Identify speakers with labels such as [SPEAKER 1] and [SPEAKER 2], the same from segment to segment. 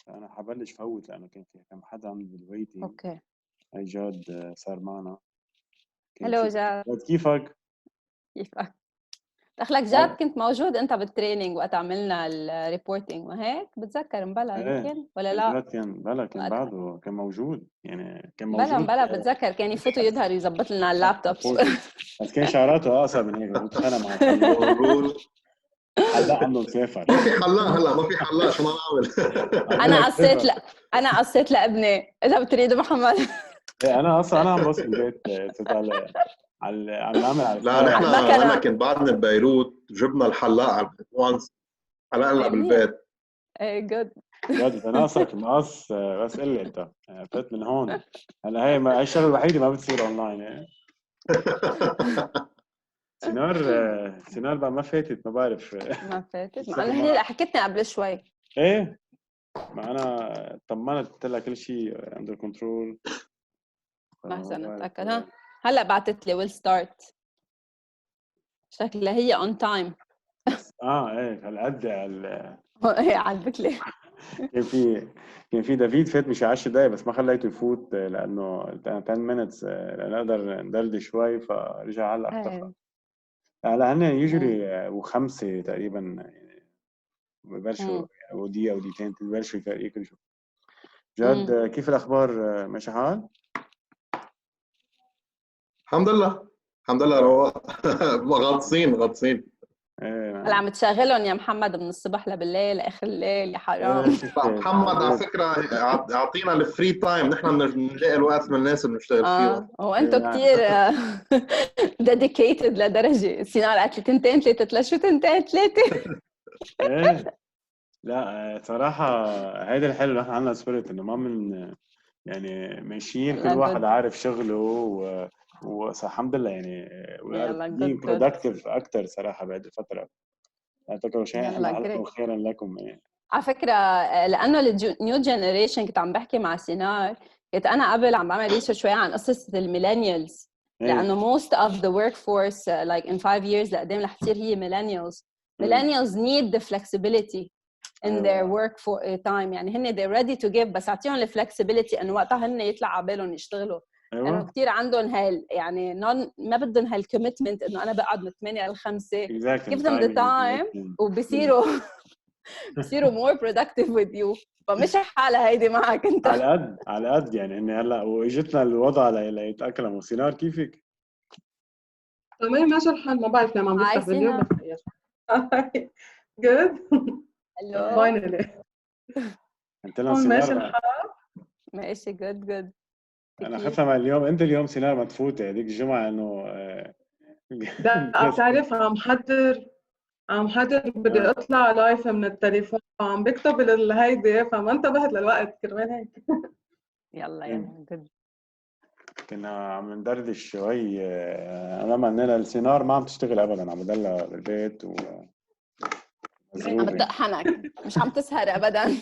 [SPEAKER 1] انا حبلش فوت لانه كان في كم حدا عند بالويتنج.
[SPEAKER 2] اوكي
[SPEAKER 1] هاي جاد صار معنا.
[SPEAKER 2] هلو جاد،
[SPEAKER 1] كيفك؟
[SPEAKER 2] كيفك؟ دخلك جاد كنت موجود انت بالتريننج وقت عملنا الريبورتينج وهيك بتذكر مبلا يمكن ولا لا؟
[SPEAKER 1] جاد كان بعده كان موجود يعني كان
[SPEAKER 2] بلا
[SPEAKER 1] موجود.
[SPEAKER 2] مبلا بتذكر كان يفوتوا يظهر يظبط لنا اللابتوب
[SPEAKER 1] بس كان شعراته اقصر من هيك بتخانق مع الحلاق. الحلاق عنده مسافر.
[SPEAKER 3] ما في حلاق هلا، ما في حلاق، شو ما نعمل؟
[SPEAKER 2] انا قصيت لابني اذا بتريدوا محمد.
[SPEAKER 1] انا اصلا انا عم بوصل البيت عم نعمل على
[SPEAKER 3] لا نحن انا كنت بعدني ببيروت، جبنا الحلاق على البيت وانس حلقنا بالبيت.
[SPEAKER 2] ايه جود
[SPEAKER 1] جد ناقصك مقص. بس قل لي انت فات من هون. هلا هي الشغله الوحيده ما بتصير اونلاين. سينار بقى ما فاتت، ما بعرف.
[SPEAKER 2] ما فاتت مع انه هي حكيتني قبل شوي.
[SPEAKER 1] ايه ما انا طمنت قلت لها كل شيء اندر كنترول.
[SPEAKER 2] ما حسنا اتاكد. هلا بعثت لي ويل ستارت، شكلها هي اون تايم.
[SPEAKER 1] ايه هالقد
[SPEAKER 2] هي عجبك لي.
[SPEAKER 1] كان في دافيد فات مش 10 دقايق بس ما خليته يفوت لانه 10 minutes نقدر ندردش شوي فرجع هلا اختفى. هلا هن يجري وخمسة تقريبا يعني ببلشوا ودقيقة او دقيقتين ببلشوا ياكلوا. جد كيف الاخبار؟ ماشي حال؟
[SPEAKER 3] الحمد لله الحمد لله رواق. غاطسين.
[SPEAKER 2] هلا عم تشغلهم يا محمد من الصبح لبالليل لاخر الليل يا حرام.
[SPEAKER 3] محمد على فكره اعطينا الفري تايم، نحن بنلاقي الوقت من الناس اللي بنشتغل فيه.
[SPEAKER 2] هو انتم كثير ديديكيتد لدرجه سينار قالت لي 2 3 شو 2 3.
[SPEAKER 1] ايه لا صراحة هيدا الحلو، نحن عندنا سبيريت انه ما من يعني ماشيين كل واحد عارف شغله والحمد لله يعني being productive أكتر صراحة بعد الفترة. أعتقد شيء حلو خيرا لكم يعني.
[SPEAKER 2] على فكرة لأنه النيو جنريشن كنت عم بحكي مع سينار، كنت أنا قبل عم بعمل ريسيرش شوية عن قصة الميلينيالز لأنه most of the workforce like in 5 years لقدام رح تصير هي millennials need the flexibility in their work for time. يعني هن they're ready to give بس أعطيهم الفlexibility إنه وقتها هن يطلع عبالهم يشتغلوا. لأنه كتير عندهم يعني ما بدهم هالكوميتمنت إنه أنا بقعد من 8 ل 5. give them the time وبصيروا more productive with you. فمش حالة هيدي معك انت.
[SPEAKER 1] على قد يعني اني هلا واجتنا الوضع ليتأقلموا. سينار كيفك؟
[SPEAKER 4] تمام ماشي الحال. ما بعرف لما عم بفتح فيديو بتغير. good
[SPEAKER 2] hello
[SPEAKER 4] finally
[SPEAKER 1] انت لنا سينار
[SPEAKER 4] ماشي الحال.
[SPEAKER 2] ماشي good
[SPEAKER 1] انا خفنا مع اليوم انت اليوم سينار ما تفوتي هذيك الجمعة انه
[SPEAKER 4] بتعرف عم حضر بدي اطلع لايف من التليفون عم بكتب الهيدي فما انتبهت للوقت كرمال هيك.
[SPEAKER 2] يلا جد.
[SPEAKER 1] كنا عم ندردش شوي لما اننا السينار ما عم تشتغل ابدا، عم بضلها بالبيت
[SPEAKER 2] عم بتطحنك مش عم تسهر ابدا.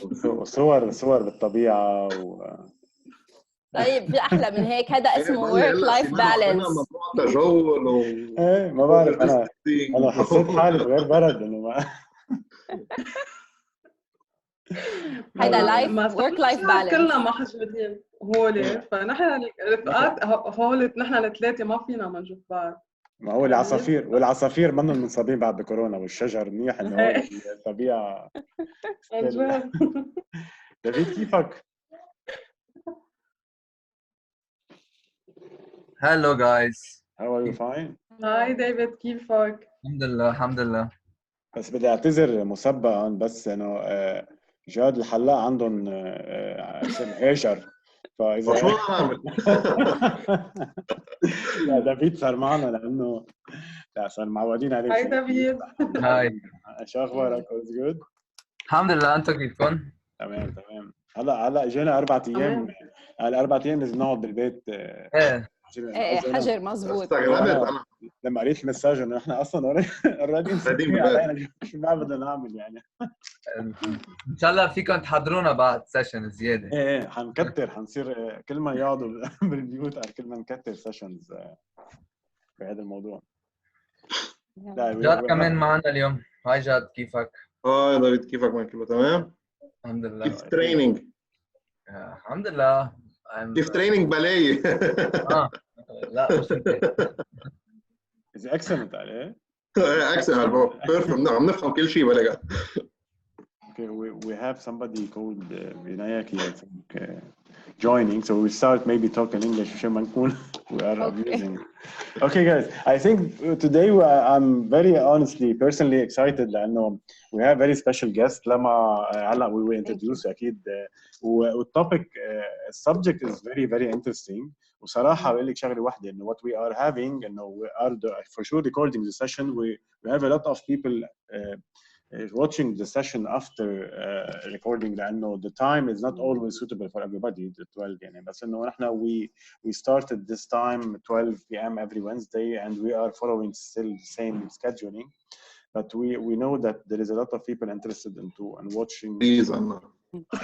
[SPEAKER 1] صور بالطبيعة
[SPEAKER 2] طيب في احلى من هيك. هذا اسمه work life balance.
[SPEAKER 1] ايه ما بعرف انا حسيت حالي بغير برد انه ما
[SPEAKER 2] هيدا لايف work life balance.
[SPEAKER 4] كلنا محجوجين هولي فنحن الرفقات هولي نحن الثلاثه ما فينا ما نشوف بعض.
[SPEAKER 1] ما هو والعصافير منهم منصابين بعد كورونا والشجر منيح انه هو الطبيعه. دافيد كيفك؟
[SPEAKER 5] Hello guys.
[SPEAKER 1] How are you fine?
[SPEAKER 4] هاي ديفيد كيفك؟
[SPEAKER 5] الحمد لله.
[SPEAKER 1] بس بدي اعتذر مسبقا بس انه جاد الحلاق عندهم اسم هيشر فاذا
[SPEAKER 3] شو عامل؟
[SPEAKER 1] لا دافيد صار معنا لانه لا صار معودين عليه.
[SPEAKER 4] هاي دافيد.
[SPEAKER 5] هاي
[SPEAKER 1] شو اخبارك؟ All good؟
[SPEAKER 5] الحمد لله. انتم كيفكم؟
[SPEAKER 1] تمام. هلا اجينا 4 ايام. ال4 ايام لازم نقعد بالبيت.
[SPEAKER 5] ايه
[SPEAKER 2] حجر مزبوط.
[SPEAKER 1] لما قريت المساج انه احنا اصلا اوريدي علينا شو ما بدنا نعمل يعني.
[SPEAKER 5] ان شاء الله فيكم تحضرونا بعد سيشن زياده.
[SPEAKER 1] ايه حنصير كل ما يقعدوا بالبيوت كل ما نكتر سيشنز بهذا الموضوع.
[SPEAKER 5] جاد كمان معنا اليوم. هاي جاد كيفك؟
[SPEAKER 3] هاي دافيد كيفك؟ ما كله تمام؟
[SPEAKER 5] الحمد لله.
[SPEAKER 3] كيف تريننج؟
[SPEAKER 5] الحمد لله.
[SPEAKER 3] كيف تريننج بالي؟
[SPEAKER 5] لا مش
[SPEAKER 1] It's excellent عليه.
[SPEAKER 3] اكسل بيرفكت. عم نفهم كل شيء بلا.
[SPEAKER 1] Okay, we have somebody called Vinayaki, I think, joining. So we start maybe talking English. We are abusing. Okay, guys. I think today I'm very honestly, personally excited. لأنه we have very special guest. Lama, هلا we will introduce أكيد. والtopic, subject is very very interesting. وصراحة بقول لك شغلة واحدة إنه what we are having إنه we are for sure recording the session. We have a lot of people. Watching the session after recording لأنه the time is not always suitable for everybody. The 12 يعني بس إنه نحن we started this time 12 p.m. every Wednesday and we are following still the same scheduling, but we know that there is a lot of people interested into and watching.
[SPEAKER 3] Please,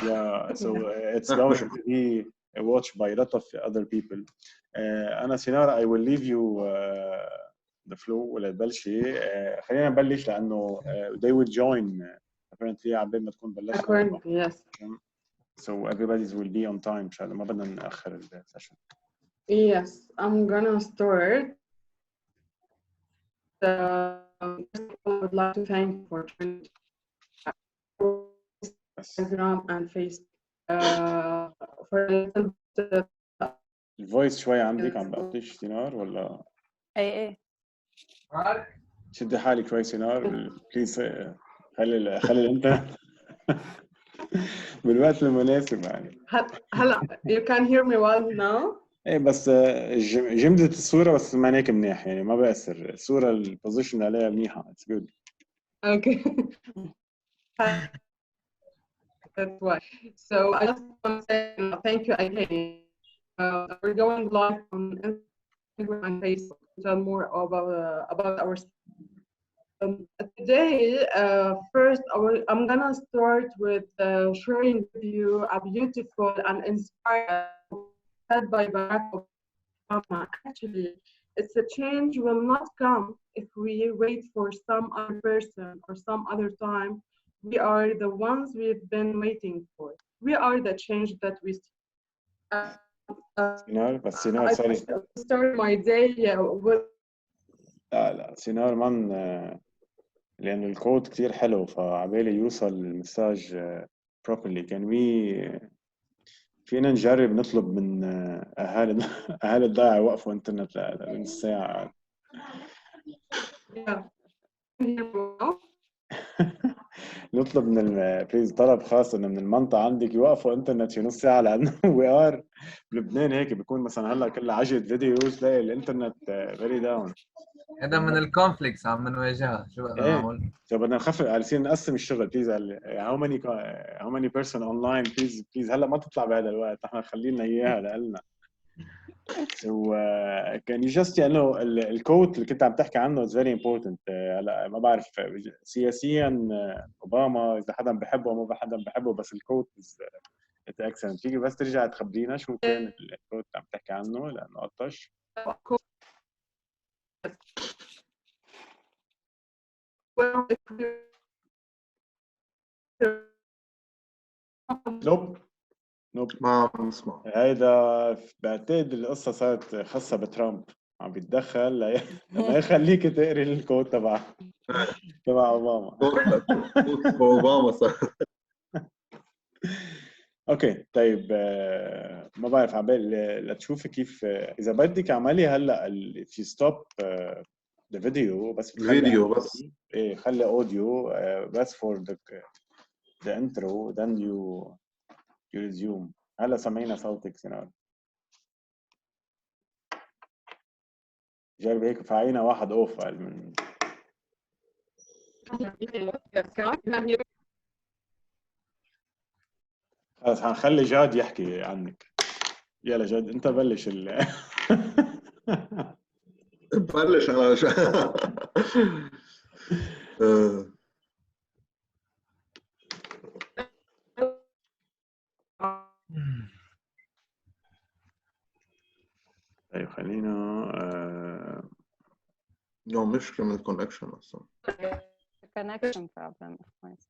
[SPEAKER 1] yeah, so it's going to be watched by a lot of other people. أنا سينارا I will leave you the flow ولا تبلشي. خلينا نبلش لأنه they will join apparently عبال ما تكون بلشنا.
[SPEAKER 4] Apparently, yes.
[SPEAKER 1] So everybody will be on time إن شاء الله ما بدنا نأخر السيشن.
[SPEAKER 4] Yes, I'm gonna start. First of all, I would like to thank you for joining Instagram and Facebook. For
[SPEAKER 1] الفويس شوي عندك عم بقطش سينار ولا؟
[SPEAKER 2] ايه
[SPEAKER 1] شدي حالك شوي سينار بليز. خلي الانترنت بالوقت المناسب يعني.
[SPEAKER 4] هلا you can hear me well now.
[SPEAKER 1] ايه بس جمدة الصورة بس ما هيك منيح يعني ما بأثر الصورة البوزيشن عليها منيحة. It's good.
[SPEAKER 4] Okay. That's why. So I just want to say thank you again. We're going live on Instagram and Facebook to tell more about our. Today, first, I'm gonna start with sharing with you a beautiful and inspiring said by Barack Obama. Actually, it's a change will not come if we wait for some other person or some other time. We are the ones we've been waiting for. We are the change that we see.
[SPEAKER 1] سينار
[SPEAKER 4] I start my day with.
[SPEAKER 1] لا سينار من لأن الكود كتير حلو فعبالي يوصل المساج properly. كان فينا نجرب نطلب من أهالي الضيعة يوقفوا إنترنت لنص ساعة. نطلب من بليز طلب خاص إنه من المنطقة عندك يوقفوا إنترنت في نص ساعة لأنه we are بلبنان هيك بيكون مثلا هلا كل عجلة فيديوز تلاقي الإنترنت very down.
[SPEAKER 5] هذا من الكونفليكس عم نواجهها. شو بدنا نعمل؟
[SPEAKER 1] So بدنا نخفف على نقسم الشغل بليز. how many person online please هلا ما تطلع بهذا الوقت احنا خلينا اياها لنا. So can you just يعني الكوت اللي كنت عم تحكي عنه is very important. هلا ما بعرف سياسيا اوباما اذا حدا بحبه او ما حدا بحبه بس الكوت it's excellent. فيك بس ترجع تخبرينا شو كان الكوت اللي عم تحكي عنه لانه قطش. نوب
[SPEAKER 3] ما بسمع.
[SPEAKER 1] هيدا بعتقد القصة صارت خاصة بترامب عم بيتدخل ما يخليك تقري الكود تبع اوباما.
[SPEAKER 3] اوباما صار.
[SPEAKER 1] اوكي طيب ما بعرف عبال لتشوفي كيف اذا بدك اعملي هلا if you stop the video بس
[SPEAKER 3] الفيديو بس
[SPEAKER 1] ايه خلي اوديو بس for the intro then you resume. هلا سمعينا صوتك سينار. جرب هيك فعينا واحد اوف من خلص هنخلي جاد يحكي عنك. يلا جاد انت بلش
[SPEAKER 3] بلش انا
[SPEAKER 1] طيب خلينا
[SPEAKER 3] اليوم مشكلة من الكونكشن اصلا.
[SPEAKER 2] connection problem of course.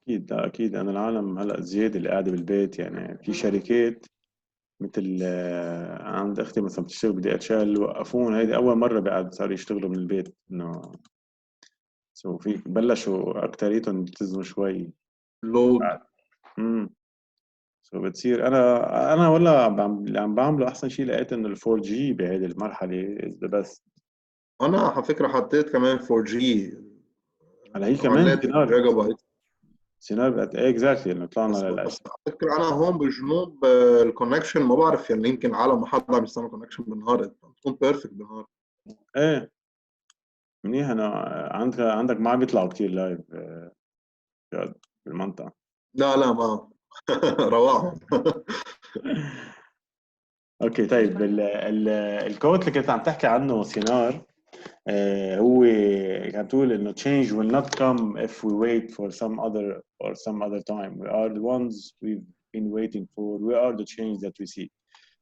[SPEAKER 1] اكيد انا العالم هلا زياده اللي قاعده بالبيت، يعني في شركات مثل عند اختي مثلا بتشتغل بدي اتشال وقفون، هيدي اول مره بعد صاروا يشتغلوا من البيت، انه في بلشوا اكثريتهم يلتزموا شوي
[SPEAKER 3] لود.
[SPEAKER 1] بتصير انا والله اللي عم بعمله احسن شيء لقيت انه ال 4G بهذه المرحله is the best.
[SPEAKER 3] انا على فكره حطيت كمان 4G
[SPEAKER 1] هلا هي كمان
[SPEAKER 3] على جيجا بايت.
[SPEAKER 1] سينار بقت اكزاكتلي انه طلعنا
[SPEAKER 3] بس
[SPEAKER 1] للأسف.
[SPEAKER 3] على فكره انا هون بالجنوب الكونكشن ما بعرف، يعني يمكن عالم ما حدا عم يستعمل كونكشن بالنهار، بتكون بيرفكت بالنهار.
[SPEAKER 1] ايه منيح. انا عندك ما عم بيطلعوا كثير لايف بالمنطقه.
[SPEAKER 3] لا ما رواهم.
[SPEAKER 1] اوكي طيب الكود اللي كنت عم تحكي عنه سينار، هو كان تقول انه change will not come if we wait for some other time. We are the ones we've been waiting for. We are the change that we see.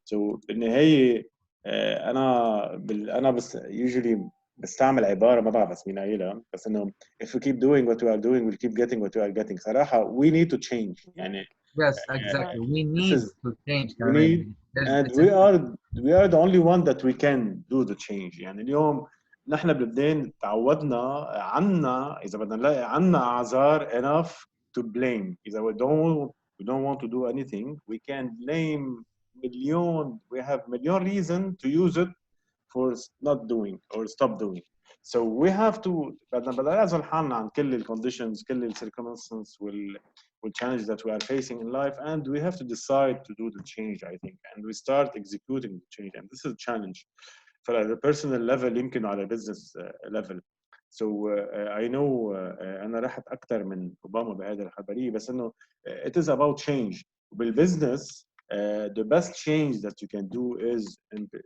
[SPEAKER 1] So بالنهاية انا بس usually بستعمل عبارة ما بعرف بس مين قايلها، بس انه if we keep doing what we are doing we'll keep getting what we are getting. صراحة we need to change يعني.
[SPEAKER 5] Yes, exactly. We need to change.
[SPEAKER 1] We need and we are the only one that we can do the change. يعني اليوم نحن بلبنان تعودنا اذا بدنا نلاقي عنا اعذار enough to blame. اذا we don't want to do anything we can blame we have million reason to use it for not doing or stop doing. So we have to بدنا نعزل حالنا عن كل ال conditions كل ال circumstances والchallenge that we are facing in life, and we have to decide to do the change, I think, and we start executing the change, and this is a challenge for the personal level يمكن على business level. So I know أنا رحت أكثر من أوباما بهذه الخبرية، بس إنه it is about change. بالbusiness the best change that you can do is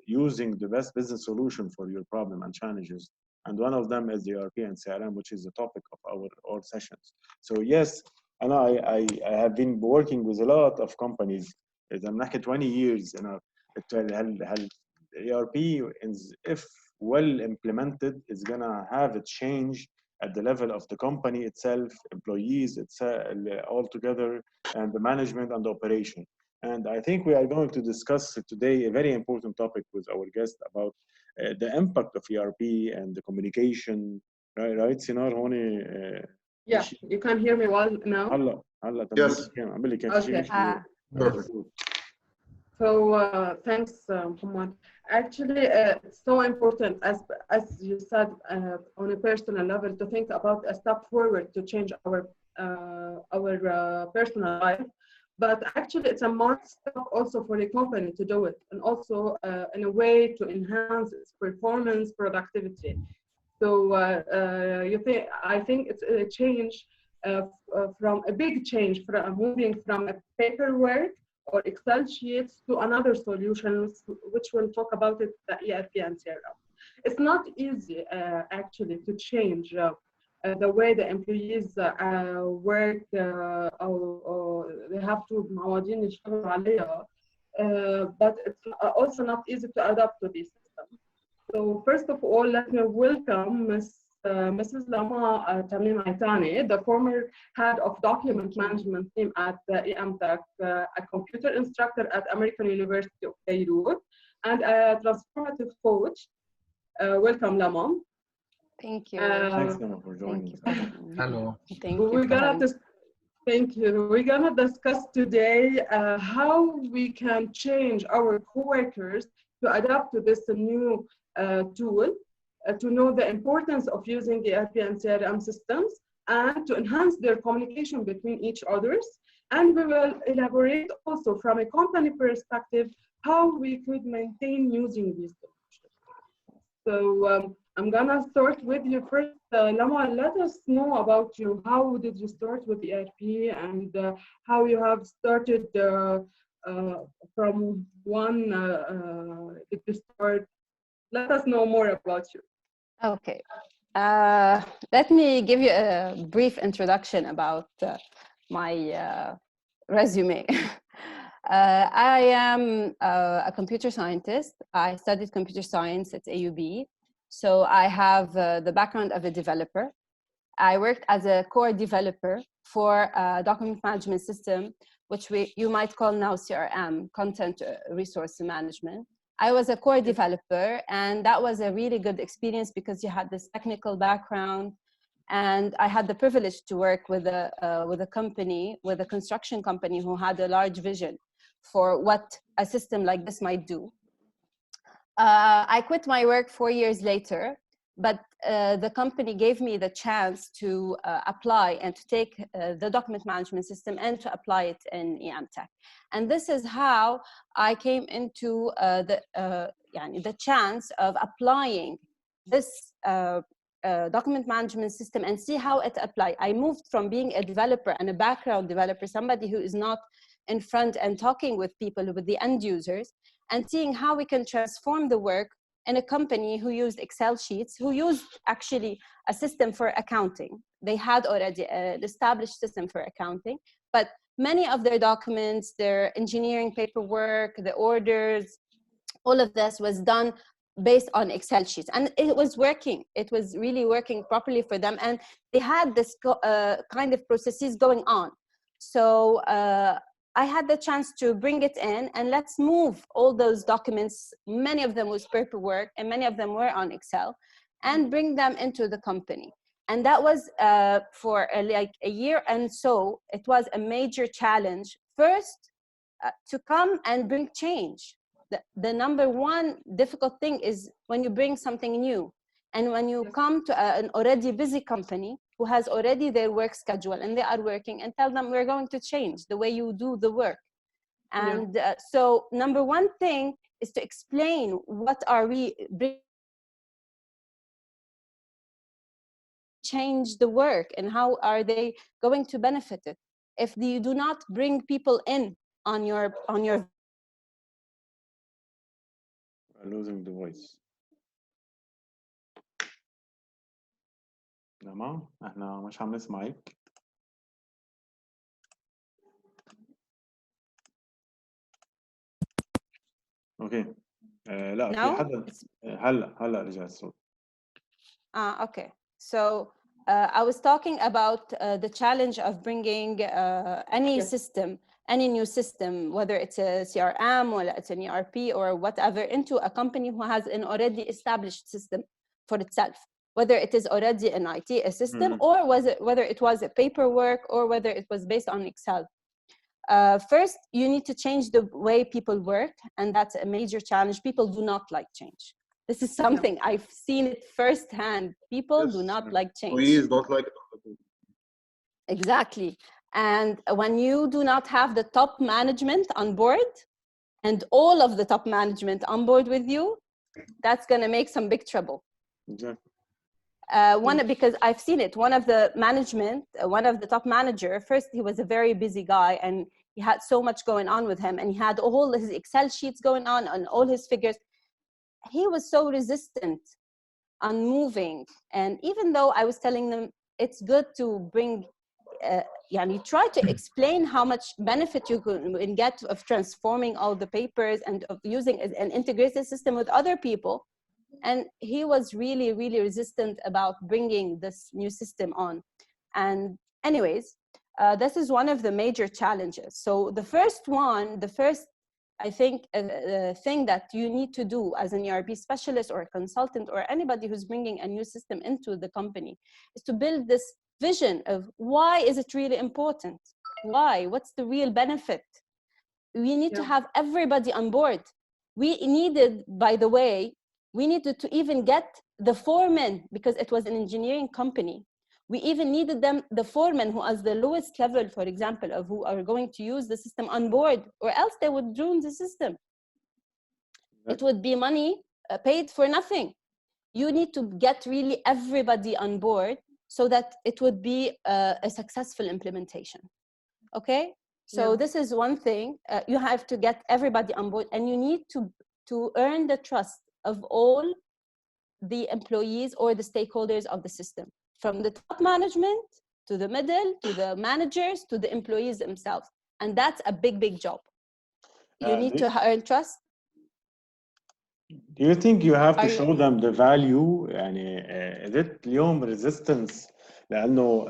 [SPEAKER 1] using the best business solution for your problem and challenges, and one of them is the ERP and CRM, which is the topic of our sessions. So yes, and I have been working with a lot of companies. إذا بنحكي 20 years أنا هل ERP if well implemented is gonna have a change at the level of the company itself, employees, all together, and the management and the operation. And I think we are going to discuss today a very important topic with our guest about the impact of ERP and the communication. Right, Sinar, هوني
[SPEAKER 4] Yeah, you can hear me well now.
[SPEAKER 1] هلا
[SPEAKER 3] Yes.
[SPEAKER 1] عم بقول لك كان في شيء.
[SPEAKER 4] So thanks, Muhammad. Actually, it's so important, as you said, on a personal level, to think about a step forward to change our personal life. But actually, it's a must step also for the company to do it, and also in a way to enhance its performance, productivity. So I think it's a change from a big change, from moving from a paperwork or Excel sheets to another solutions, which we'll talk about it, the ERP and CRM. It's not easy actually to change the way the employees work, or they have to معودين يشتغلوا عليها, but it's also not easy to adapt to these systems. So first of all, let me welcome Mrs. Lama Tamim, the former head of document management team at EMTech, a computer instructor at American University of Beirut, and a transformative coach. Welcome, Lama.
[SPEAKER 2] Thank you.
[SPEAKER 1] Thanks, Lama, for joining us.
[SPEAKER 5] Hello.
[SPEAKER 2] Thank you.
[SPEAKER 4] Thank you. We're gonna discuss today how we can change our coworkers to adapt to this new tool, to know the importance of using the ERP and CRM systems, and to enhance their communication between each others. And we will elaborate also from a company perspective how we could maintain using these solutions. So I'm gonna start with you first. Lama, let us know about you. How did you start with ERP, and how you have started from one, did you start? Let us know more about you.
[SPEAKER 2] Okay. Let me give you a brief introduction about my resume. I am a computer scientist. I studied computer science at AUB. So I have the background of a developer. I worked as a core developer for a document management system, which you might call now CRM, Content Resource Management. I was a core developer, and that was a really good experience because you had this technical background, and I had the privilege to work with a company, with a construction company who had a large vision for what a system like this might do. I quit my work 4 years later, but the company gave me the chance to apply and to take the document management system and to apply it in EMTech. And this is how I came into the chance of applying this document management system and see how it applies. I moved from being a developer and a background developer, somebody who is not in front and talking with people, with the end users, and seeing how we can transform the work in a company who used Excel sheets, who used actually a system for accounting. They had already an established system for accounting, but many of their documents, their engineering paperwork, the orders, all of this was done based on Excel sheets. And it was working. It was really working properly for them. And they had this kind of processes going on. So I had the chance to bring it in and let's move all those documents. Many of them was paperwork and many of them were on Excel, and bring them into the company. And that was for like a year. And so it was a major challenge. First, to come and bring change. The number one difficult thing is when you bring something new. And when you come to an already busy company who has already their work schedule and they are working, and tell them we're going to change the way you do the work. And so number one thing is to explain what are we bringing, change the work and how are they going to benefit it. If you do not bring people in on your
[SPEAKER 1] losing the voice. تمام، احنا مش عم نسمعك. اوكي. لا في حدا هلا رجع الصوت.
[SPEAKER 2] Okay. So I was talking about the challenge of bringing any system, any new system, whether it's a CRM or it's an ERP or whatever, into a company who has an already established system for itself, whether it is already an IT system or whether it was a paperwork or whether it was based on Excel. First, you need to change the way people work, and that's a major challenge. People do not like change. This is something I've seen it firsthand. People do not like change.
[SPEAKER 3] Employees don't like it.
[SPEAKER 2] Exactly. And when you do not have the top management on board and all of the top management on board with you, that's going to make some big trouble.
[SPEAKER 1] Exactly.
[SPEAKER 2] Because I've seen it. One of the top manager, first he was a very busy guy and he had so much going on with him and he had all his Excel sheets going on and all his figures. He was so resistant on moving. And even though I was telling them it's good to bring, try to explain how much benefit you can get of transforming all the papers and of using an integrated system with other people. And he was really, really resistant about bringing this new system on. And anyways, this is one of the major challenges. So the first, I think, thing that you need to do as an ERP specialist or a consultant or anybody who's bringing a new system into the company is to build this vision of why is it really important? Why? What's the real benefit? We need to have everybody on board. We needed, by the way, we needed to even get the foreman, because it was an engineering company. We even needed the foreman who is the lowest level, for example, of who are going to use the system on board, or else they would ruin the system. It would be money paid for nothing. You need to get really everybody on board so that it would be a successful implementation. Okay? So this is one thing. You have to get everybody on board, and you need to earn the trust of all the employees or the stakeholders of the system, from the top management to the middle, to the managers, to the employees themselves. And that's a big, big job. You need to earn trust.
[SPEAKER 1] Do you think you have to show them the value? يعني is it اليوم resistance لأنه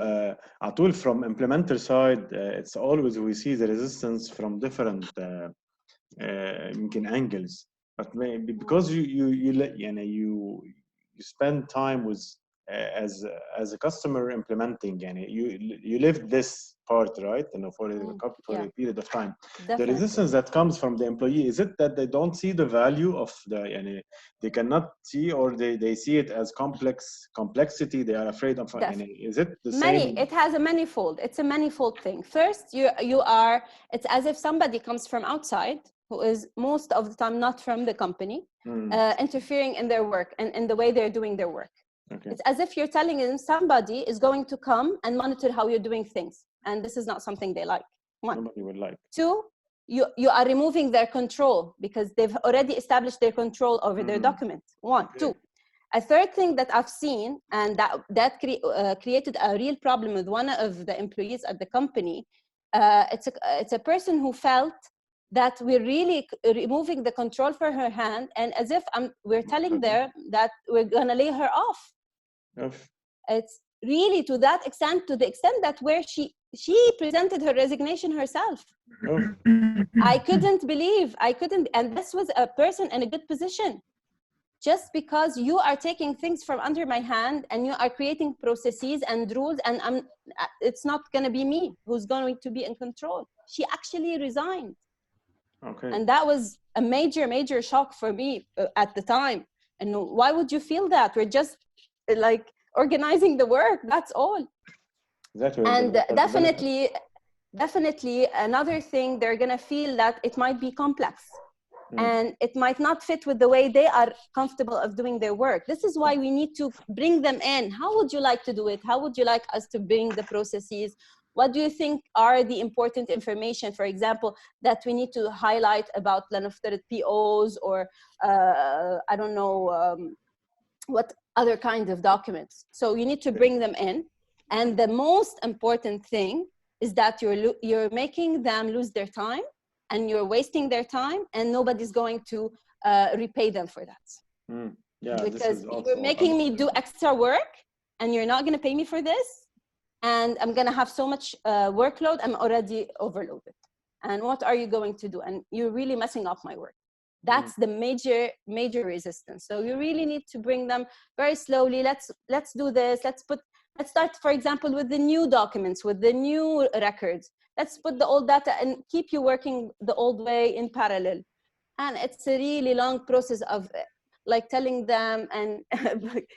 [SPEAKER 1] على طول from implementer side it's always we see the resistance from different يمكن angles, but because you spend time with as a customer implementing, يعني you lived this part, right? For a period of time. Definitely. The resistance that comes from the employee, is it that they don't see the value of the, they cannot see, or they see it as complexity, they are afraid of, is it the same?
[SPEAKER 2] It has a manifold. It's a manifold thing. First, it's as if somebody comes from outside, who is most of the time not from the company, interfering in their work and in the way they're doing their work. Okay. It's as if you're telling them somebody is going to come and monitor how you're doing things. And this is not something they like. One.
[SPEAKER 1] Nobody would like.
[SPEAKER 2] Two, you are removing their control because they've already established their control over their documents. One. Okay. Two. A third thing that I've seen, and that created a real problem with one of the employees at the company, it's a person who felt that we're really removing the control from her hand, and as if we're telling them that we're going to lay her off. Yes. It's really to the extent that where she presented her resignation herself. Oh. I couldn't, and this was a person in a good position. Just because you are taking things from under my hand and you are creating processes and rules, and it's not going to be me who's going to be in control. She actually resigned. Okay. And that was a major shock for me at the time. And why would you feel that? We're just like organizing the work, that's all. And definitely another thing, they're going to feel that it might be complex. And it might not fit with the way they are comfortable of doing their work. This is why we need to bring them in. How would you like to do it? How would you like us to bring the processes? What do you think are the important information, for example, that we need to highlight about POs or I don't know what other kinds of documents? So you need to bring them in. And the most important thing is that you're making them lose their time, and you're wasting their time, and nobody's going to repay them for that. Yeah, because you're making me do extra work, and you're not going to pay me for this, and I'm going to have so much workload, I'm already overloaded. And what are you going to do? And you're really messing up my work. That's the major resistance. So you really need to bring them very slowly. Let's do this. Let's start, for example, with the new documents, with the new records. Let's put the old data and keep you working the old way in parallel. And it's a really long process of like telling them and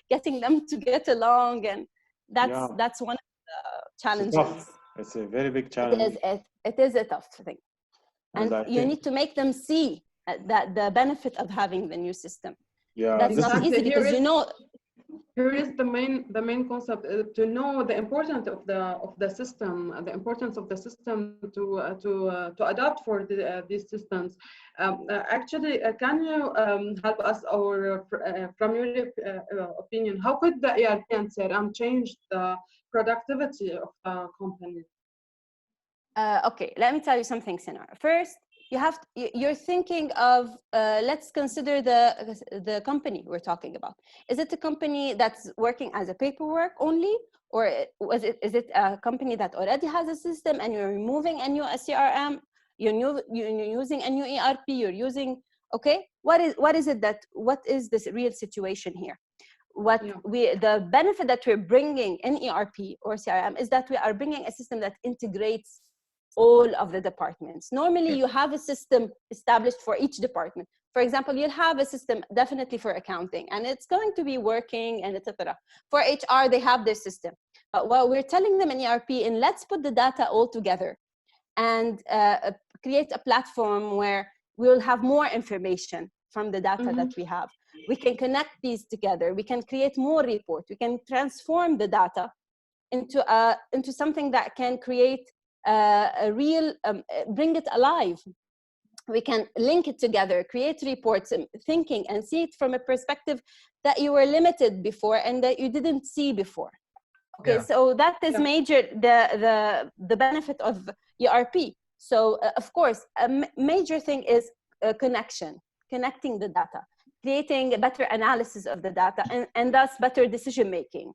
[SPEAKER 2] getting them to get along. And that's one of the challenges.
[SPEAKER 1] It's a very big challenge.
[SPEAKER 2] It is a tough thing. And you need to make them see that the benefit of having the new system. Yeah, that's not easy because
[SPEAKER 4] here is the main concept to know the importance of the system, the importance of the system to adapt for these systems. Actually, can you help us, or from your opinion, how could the ERP and CRM change the productivity of the company?
[SPEAKER 2] Okay, let me tell you something, Sinar. First, you're thinking of, let's consider the company we're talking about. Is it a company that's working as a paperwork only, or is it a company that already has a system and you're removing a new CRM, you're using a new ERP, you're using, okay, what is this real situation here? The benefit that we're bringing in ERP or CRM is that we are bringing a system that integrates all of the departments. Normally, you have a system established for each department. For example, you'll have a system definitely for accounting, and it's going to be working, and etc. For HR, they have their system. But what we're telling them in ERP, and let's put the data all together and create a platform where we'll have more information from the data that we have. We can connect these together. We can create more reports. We can transform the data into something that can create a real, bring it alive. We can link it together, create reports, thinking, and see it from a perspective that you were limited before and that you didn't see before. Okay, so that is major, the benefit of ERP. So of course, a major thing is connecting the data, creating a better analysis of the data, and thus better decision making.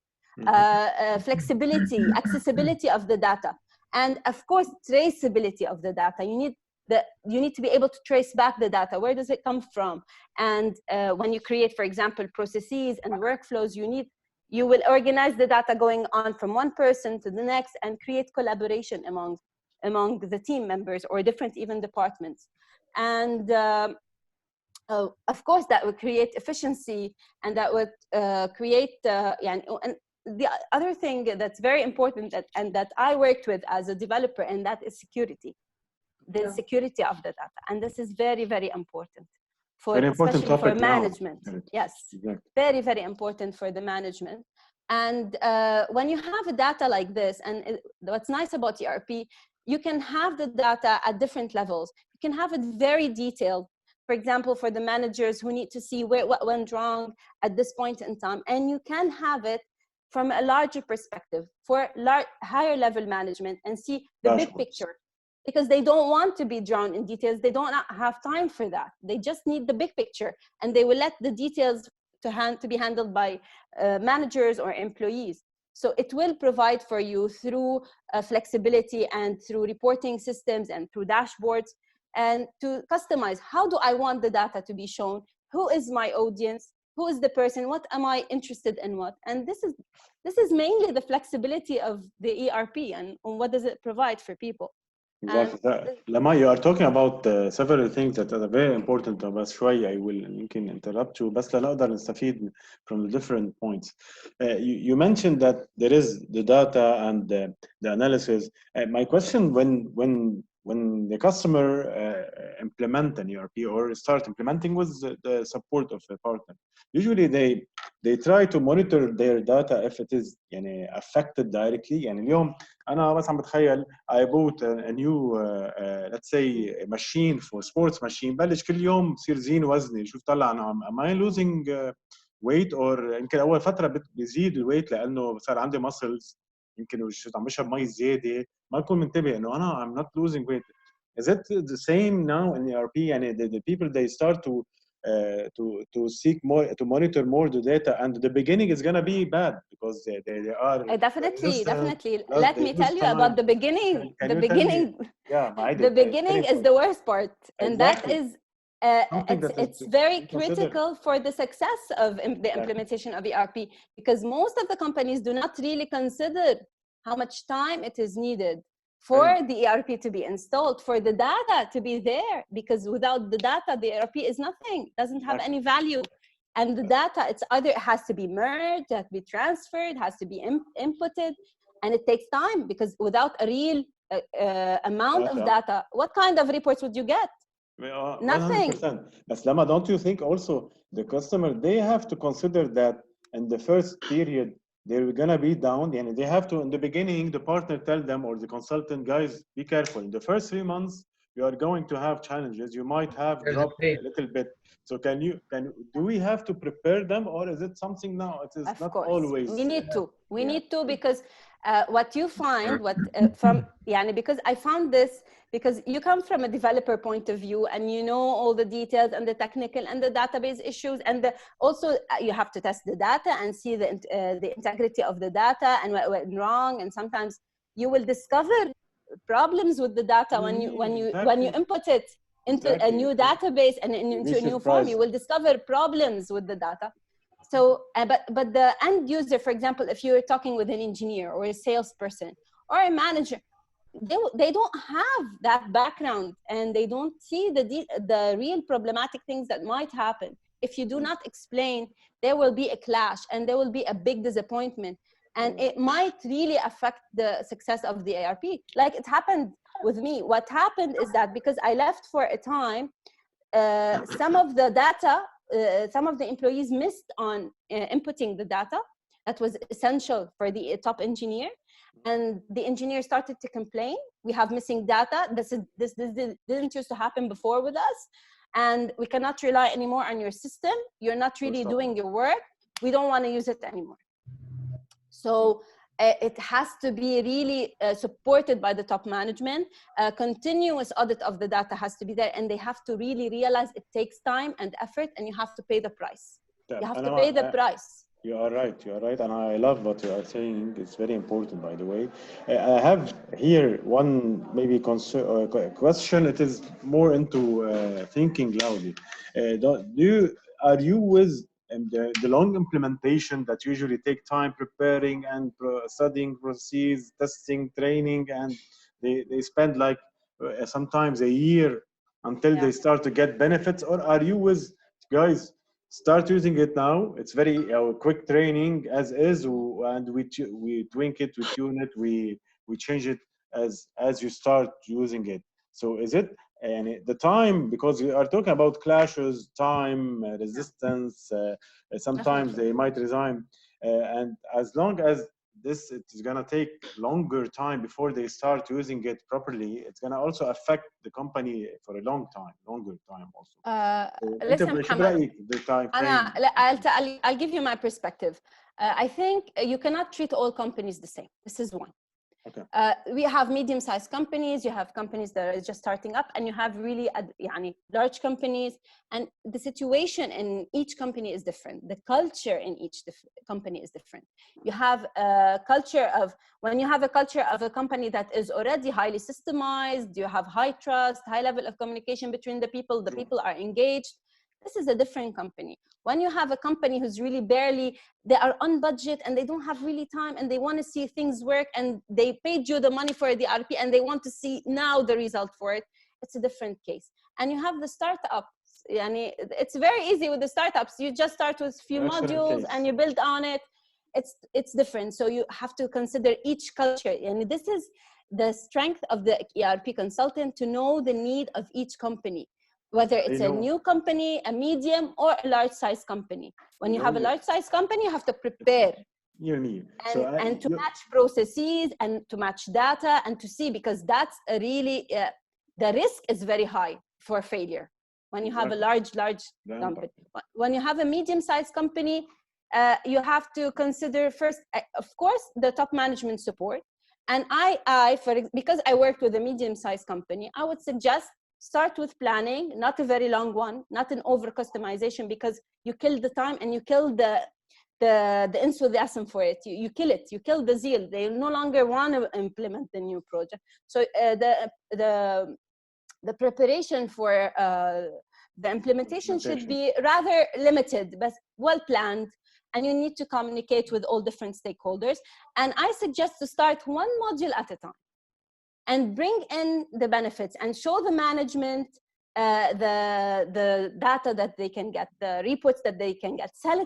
[SPEAKER 2] flexibility, accessibility of the data, and of course traceability of the data. You need to be able to trace back the data. Where does it come from? And when you create, for example, processes and workflows, you will organize the data going on from one person to the next and create collaboration among the team members or different even departments. And of course, that would create efficiency, and that would create, and the other thing that's very important and that I worked with as a developer, and that is security, the security of the data. And this is very, very important especially for management. Yes, exactly. Very, very important for the management. And when you have a data like this, and what's nice about ERP, you can have the data at different levels. You can have it very detailed. For example, for the managers who need to see what went wrong at this point in time. And you can have it from a larger perspective for higher level management and see the big picture. Because they don't want to be drawn in details. They don't have time for that. They just need the big picture, and they will let the details to be handled by managers or employees. So it will provide for you through flexibility and through reporting systems and through dashboards, and to customize, how do I want the data to be shown? Who is my audience? Who is the person? What am I interested in? What? And this is mainly the flexibility of the ERP, and what does it provide for people.
[SPEAKER 1] Exactly. Lama, you are talking about several things that are very important to us. I will يمكن interrupt you بس لنقدر نستفيد from the different points. You mentioned that there is the data and the analysis. My question, when the customer implement an ERP or start implementing with the support of a partner, usually they try to monitor their data if it is يعني affected directly. يعني اليوم أنا بس عم بتخيل I bought a new let's say machine for sports machine. بلش كل يوم بصير زين وزني، شوف طلع أنا am I losing weight or يمكن أول فترة بيزيد الويت لأنه صار عندي muscles، يمكن عم بشرب مي زيادة، ما أكون منتبه إنه أنا I'm not losing weight. Is it the same now in ERP? يعني the people they start to seek more, to monitor more the data, and the beginning is gonna be bad because they are
[SPEAKER 2] definitely. Let me tell you about the beginning. The beginning is the worst part, and exactly. That is it's very critical for the success of the implementation of ERP, because most of the companies do not really consider how much time it is needed for the ERP to be installed, for the data to be there, because without the data, the ERP is nothing, doesn't have any value. And the data, it's either it has to be merged, it has to be transferred, has to be inputted, and it takes time, because without a real amount of data, what kind of reports would you get? Nothing.
[SPEAKER 1] 100%. But Lama, don't you think also the customer, they have to consider that in the first period, they're gonna be down, and they have to, in the beginning, the partner tell them, or the consultant, guys, be careful. In the first 3 months, you are going to have challenges. You might have dropped a little bit. So do we have to prepare them, or is it something now? It is not always.
[SPEAKER 2] We need to. We need to, because what you find, because I found this, because you come from a developer point of view, and you know all the details and the technical and the database issues, and also you have to test the data and see the integrity of the data and what went wrong. And sometimes you will discover problems with the data when you input it into a new database and into a new form. You will discover problems with the data. So, but the end user, for example, if you're talking with an engineer or a salesperson or a manager, they don't have that background, and they don't see the real problematic things that might happen. If you do not explain, there will be a clash, and there will be a big disappointment, and it might really affect the success of the ERP. Like it happened with me. What happened is that because I left for a time, some of the data, some of the employees missed on inputting the data that was essential for the top engineer, and the engineer started to complain, we have missing data, this didn't used to happen before with us, and we cannot rely anymore on your system, you're not really doing your work, we don't want to use it anymore. So it has to be really supported by the top management. Continuous audit of the data has to be there, and they have to really realize it takes time and effort, and you have to pay the price. You have to pay the price.
[SPEAKER 1] You are right. You are right, and I love what you are saying. It's very important, by the way. I have here one maybe question. It is more into thinking loudly. Are you with the long implementation that usually take time preparing and studying processes, testing, training, and they spend like sometimes a year until they start to get benefits, or are you with guys? Start using it now. It's very quick training as is, and we twink it, we tune it, we change it as you start using it. So is it and the time, because we are talking about clashes, time, resistance. Sometimes they might resign, and as long as this it is gonna take longer time before they start using it properly, it's gonna also affect the company for a longer time also.
[SPEAKER 2] Listen, Muhammad,
[SPEAKER 1] the time frame.
[SPEAKER 2] I'll give you my perspective. I think you cannot treat all companies the same. This is one.
[SPEAKER 1] Okay.
[SPEAKER 2] We have medium-sized companies, you have companies that are just starting up, and you have really large companies, and the situation in each company is different. The culture in each company is different. You have a culture of, when you have a culture of a company that is already highly systemized, you have high trust, high level of communication between the people are engaged. This is a different company. When you have a company who's really they are on budget and they don't have really time and they want to see things work and they paid you the money for the ERP and they want to see now the result for it, it's a different case. And you have the startups. It's very easy with the startups. You just start with a few modules and you build on it. It's different. So you have to consider each culture. And this is the strength of the ERP consultant, to know the need of each company, whether it's a new company, a medium, or a large size company. When you have a large size company, you have to prepare. And to match processes and to match data and to see, because that's a really, the risk is very high for failure when you have a large company. When you have a medium-sized company, you have to consider first, of course, the top management support. And because I worked with a medium-sized company, I would suggest start with planning, not a very long one, not an over customization, because you kill the time and you kill the enthusiasm for it. You kill it, you kill the zeal. They no longer want to implement the new project. So the preparation for the implementation should be rather limited, but well planned. And you need to communicate with all different stakeholders. And I suggest to start one module at a time and bring in the benefits and show the management the data that they can get, the reports that they can get. Sell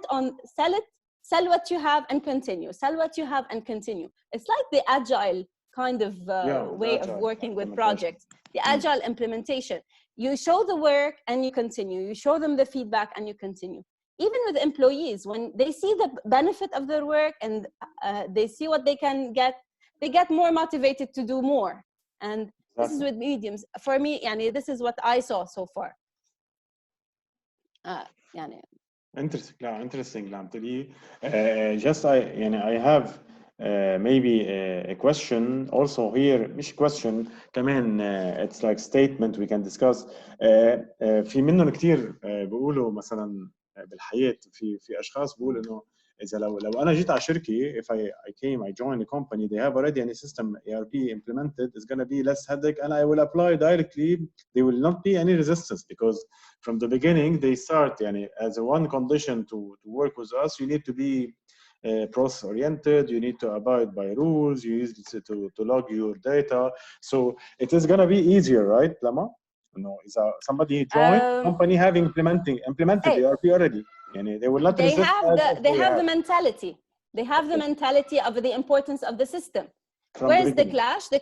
[SPEAKER 2] what you have and continue. Sell what you have and continue. It's like the agile kind of way of working with projects, the agile implementation. You show the work and you continue. You show them the feedback and you continue. Even with employees, when they see the benefit of their work and they see what they can get, they get more motivated to do more. And this is with mediums. For me, this is what I saw so far.
[SPEAKER 1] Interesting. I have maybe a question also here. مش question كمان, it's like statement we can discuss. في منهم كتير بيقولوا مثلا بالحياة في أشخاص بيقولوا إنه إذا لو أنا جيت على شركة, if I join a company, they have already any system ERP implemented, it's going to be less headache, and I will apply directly. There will not be any resistance, because from the beginning they start as a one condition to work with us, you need to be process oriented, you need to abide by rules, you need to log your data, so it is going to be easier, right, Lama? No, is somebody joined company having implemented ERP already? They will not resist.
[SPEAKER 2] They have the mentality. They have the mentality of the importance of the system. Where's the clash? The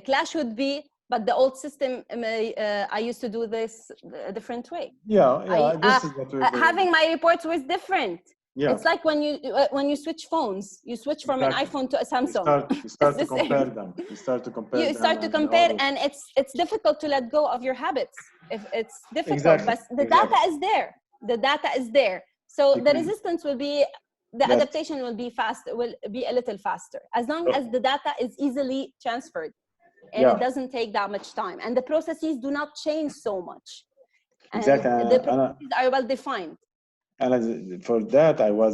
[SPEAKER 2] clash would be, but the old system, I used to do this a different way.
[SPEAKER 1] This is what
[SPEAKER 2] having my reports was different. It's like when you switch phones, you switch from an iPhone to a Samsung.
[SPEAKER 1] You start to compare them. You start to compare,
[SPEAKER 2] and it's difficult to let go of your habits. If it's difficult, but the data is there. The data is there. So the resistance will be, the adaptation will be a little faster, as long as the data is easily transferred and it doesn't take that much time. And the processes do not change so much. And the processes are well defined.
[SPEAKER 1] And for that, I was,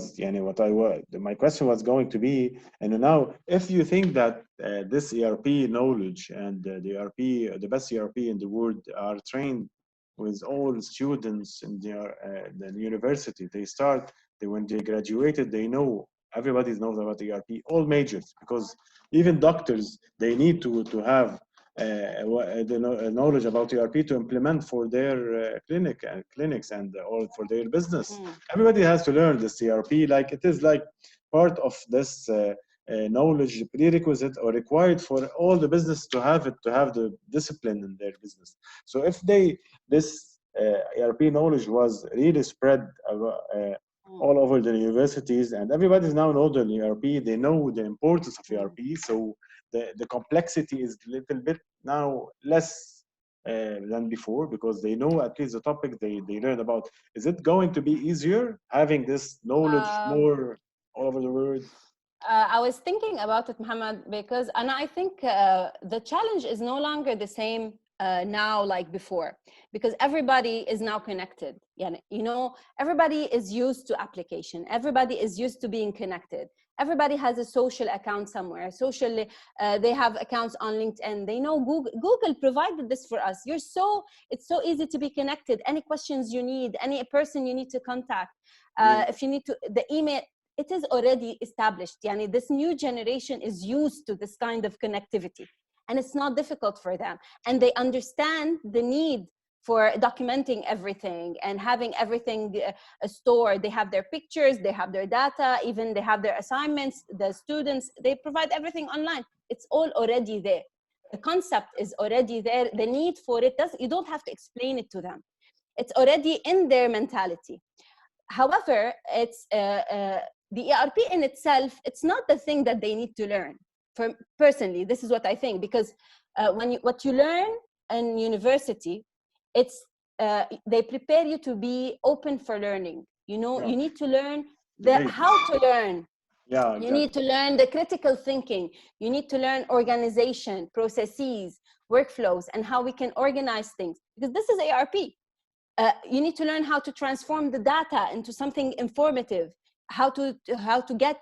[SPEAKER 1] my question was going to be, and now, if you think that this ERP knowledge and the best ERP in the world are trained with all students in the university, when they graduated, they know, everybody knows about ERP, all majors, because even doctors, they need to have the knowledge about ERP to implement for their clinics and or for their business. Everybody has to learn this ERP, like it is like part of this knowledge prerequisite or required for all the business to have the discipline in their business. So if this ERP knowledge was really spread all over the universities, and everybody now knows the ERP, they know the importance of ERP, so the complexity is a little bit now less than before, because they know at least the topic they learn about. Is it going to be easier having this knowledge more all over the world?
[SPEAKER 2] I was thinking about it, Muhammad, because I think the challenge is no longer the same now like before, because everybody is now connected. Everybody is used to application. Everybody is used to being connected. Everybody has a social account somewhere. Socially, they have accounts on LinkedIn. They know Google provided this for us. It's so easy to be connected. Any questions you need, any person you need to contact, if you need to, the email, it is already established. This new generation is used to this kind of connectivity, and it's not difficult for them. And they understand the need for documenting everything and having everything stored. They have their pictures, they have their data, even they have their assignments, the students, they provide everything online. It's all already there. The concept is already there. The need for it, you don't have to explain it to them. It's already in their mentality. However, it's the ERP in itself, it's not the thing that they need to learn. Personally, this is what I think, because what you learn in university, they prepare you to be open for learning. You need to learn how to learn. Exactly. You need to learn the critical thinking. You need to learn organization, processes, workflows, and how we can organize things, because this is ERP. You need to learn how to transform the data into something informative, how to get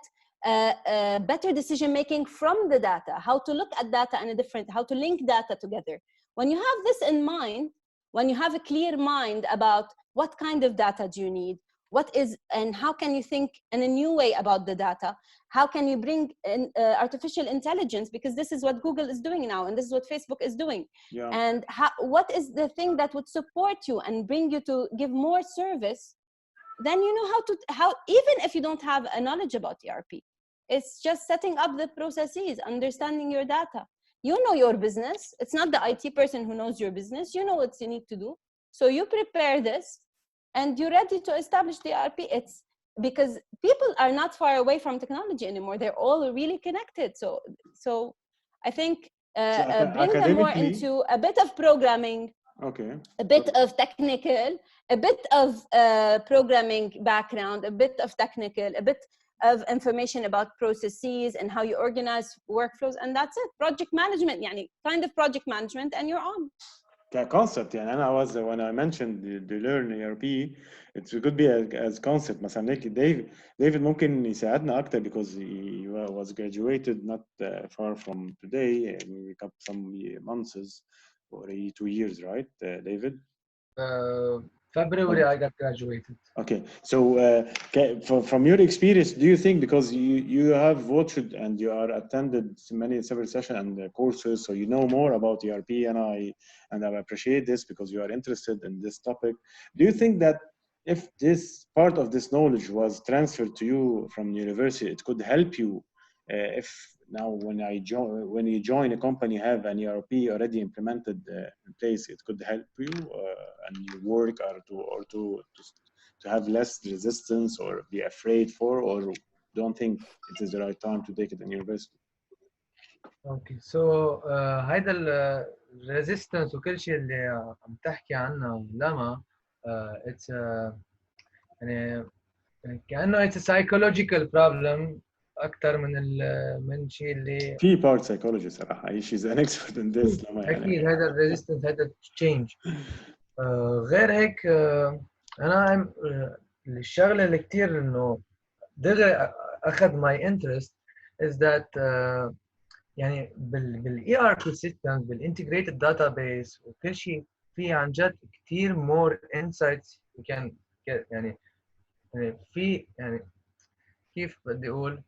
[SPEAKER 2] better decision making from the data, how to look at data in how to link data together. When you have this in mind, when you have a clear mind about what kind of data do you need, and how can you think in a new way about the data, how can you bring in artificial intelligence, because this is what Google is doing now, and this is what Facebook is doing. Yeah. And what is the thing that would support you and bring you to give more service, then you know how even if you don't have a knowledge about ERP, it's just setting up the processes, understanding your data. You know your business. It's not the IT person who knows your business. You know what you need to do. So you prepare this and you're ready to establish the ERP. It's because people are not far away from technology anymore. They're all really connected. So I think bring them more into a bit of programming, a bit of technical, a bit of programming background, a bit of technical, a bit of information about processes and how you organize workflows, and that's it. Project management, kind of project management, and you're on.
[SPEAKER 1] كconcept أنا when I mentioned the learn ERP, it could be as concept. مثلا David ممكن يساعدنا أكتر because he was graduated not far from today, maybe some months or 2 years, right, David?
[SPEAKER 5] February I got graduated.
[SPEAKER 1] Okay, so from your experience, do you think, because you have watched and you are attended several sessions and courses, so you know more about ERP, and I appreciate this because you are interested in this topic. Do you think that if this part of this knowledge was transferred to you from university, it could help you if now when you join a company have an ERP already implemented in place, it could help you and your work, or to have less resistance or be afraid for, or don't think it is the right time to take it in university?
[SPEAKER 5] Okay, so هيدا الريزيستنس وكل شيء اللي عم تحكي عنه لما it's يعني كأنه it's a psychological problem أكثر من شيء اللي
[SPEAKER 1] في part psychology صراحة. she's an expert in this.
[SPEAKER 5] أكيد هذا الريزيستنس هذا change. غير هيك أنا الشغله اللي كثير انه دغري اخذ my interest is that يعني بالاي ار بي سيستمز بالانتجريتد داتابيس وكل شيء في عن جد كثير more insights you can get يعني في يعني كيف بدي اقول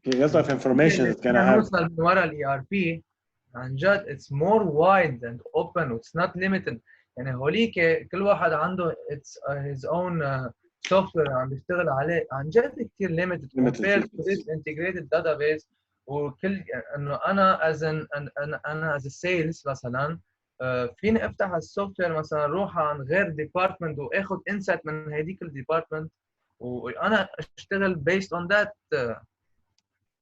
[SPEAKER 1] في lot of information that can have
[SPEAKER 5] نوصل من ورا الاي ار بي عن جد it's more wide and open it's not limited يعني هوليك كل واحد عنده his own software عم بيشتغل عليه عن جد كثير limited compared to this integrated database وكل انه انا انا as a sales مثلا فيني افتح السوفت وير مثلا روح عن غير ديبارتمنت واخذ انسايت من هذيك الديبارتمنت وانا اشتغل based on that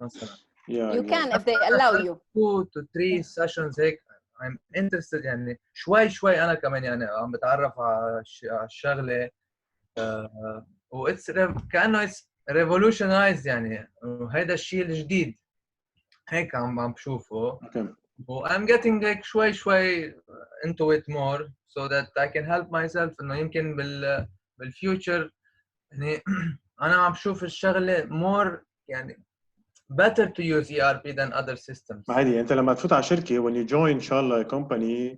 [SPEAKER 5] مثلا.
[SPEAKER 2] You can if they allow you.
[SPEAKER 5] 2 to 3 sessions هيك I'm interested يعني شوي انا كمان يعني عم بتعرف على الشغله كانه revolutionize يعني وهذا الشيء الجديد هيك عم بشوفه و I'm getting like شوي into it more so that I can help myself انه يمكن بالفيوتشر يعني انا عم بشوف الشغله more يعني better to use ERP than other systems.
[SPEAKER 1] عادي انت لما تفوت على شركه when you join ان شاء الله a company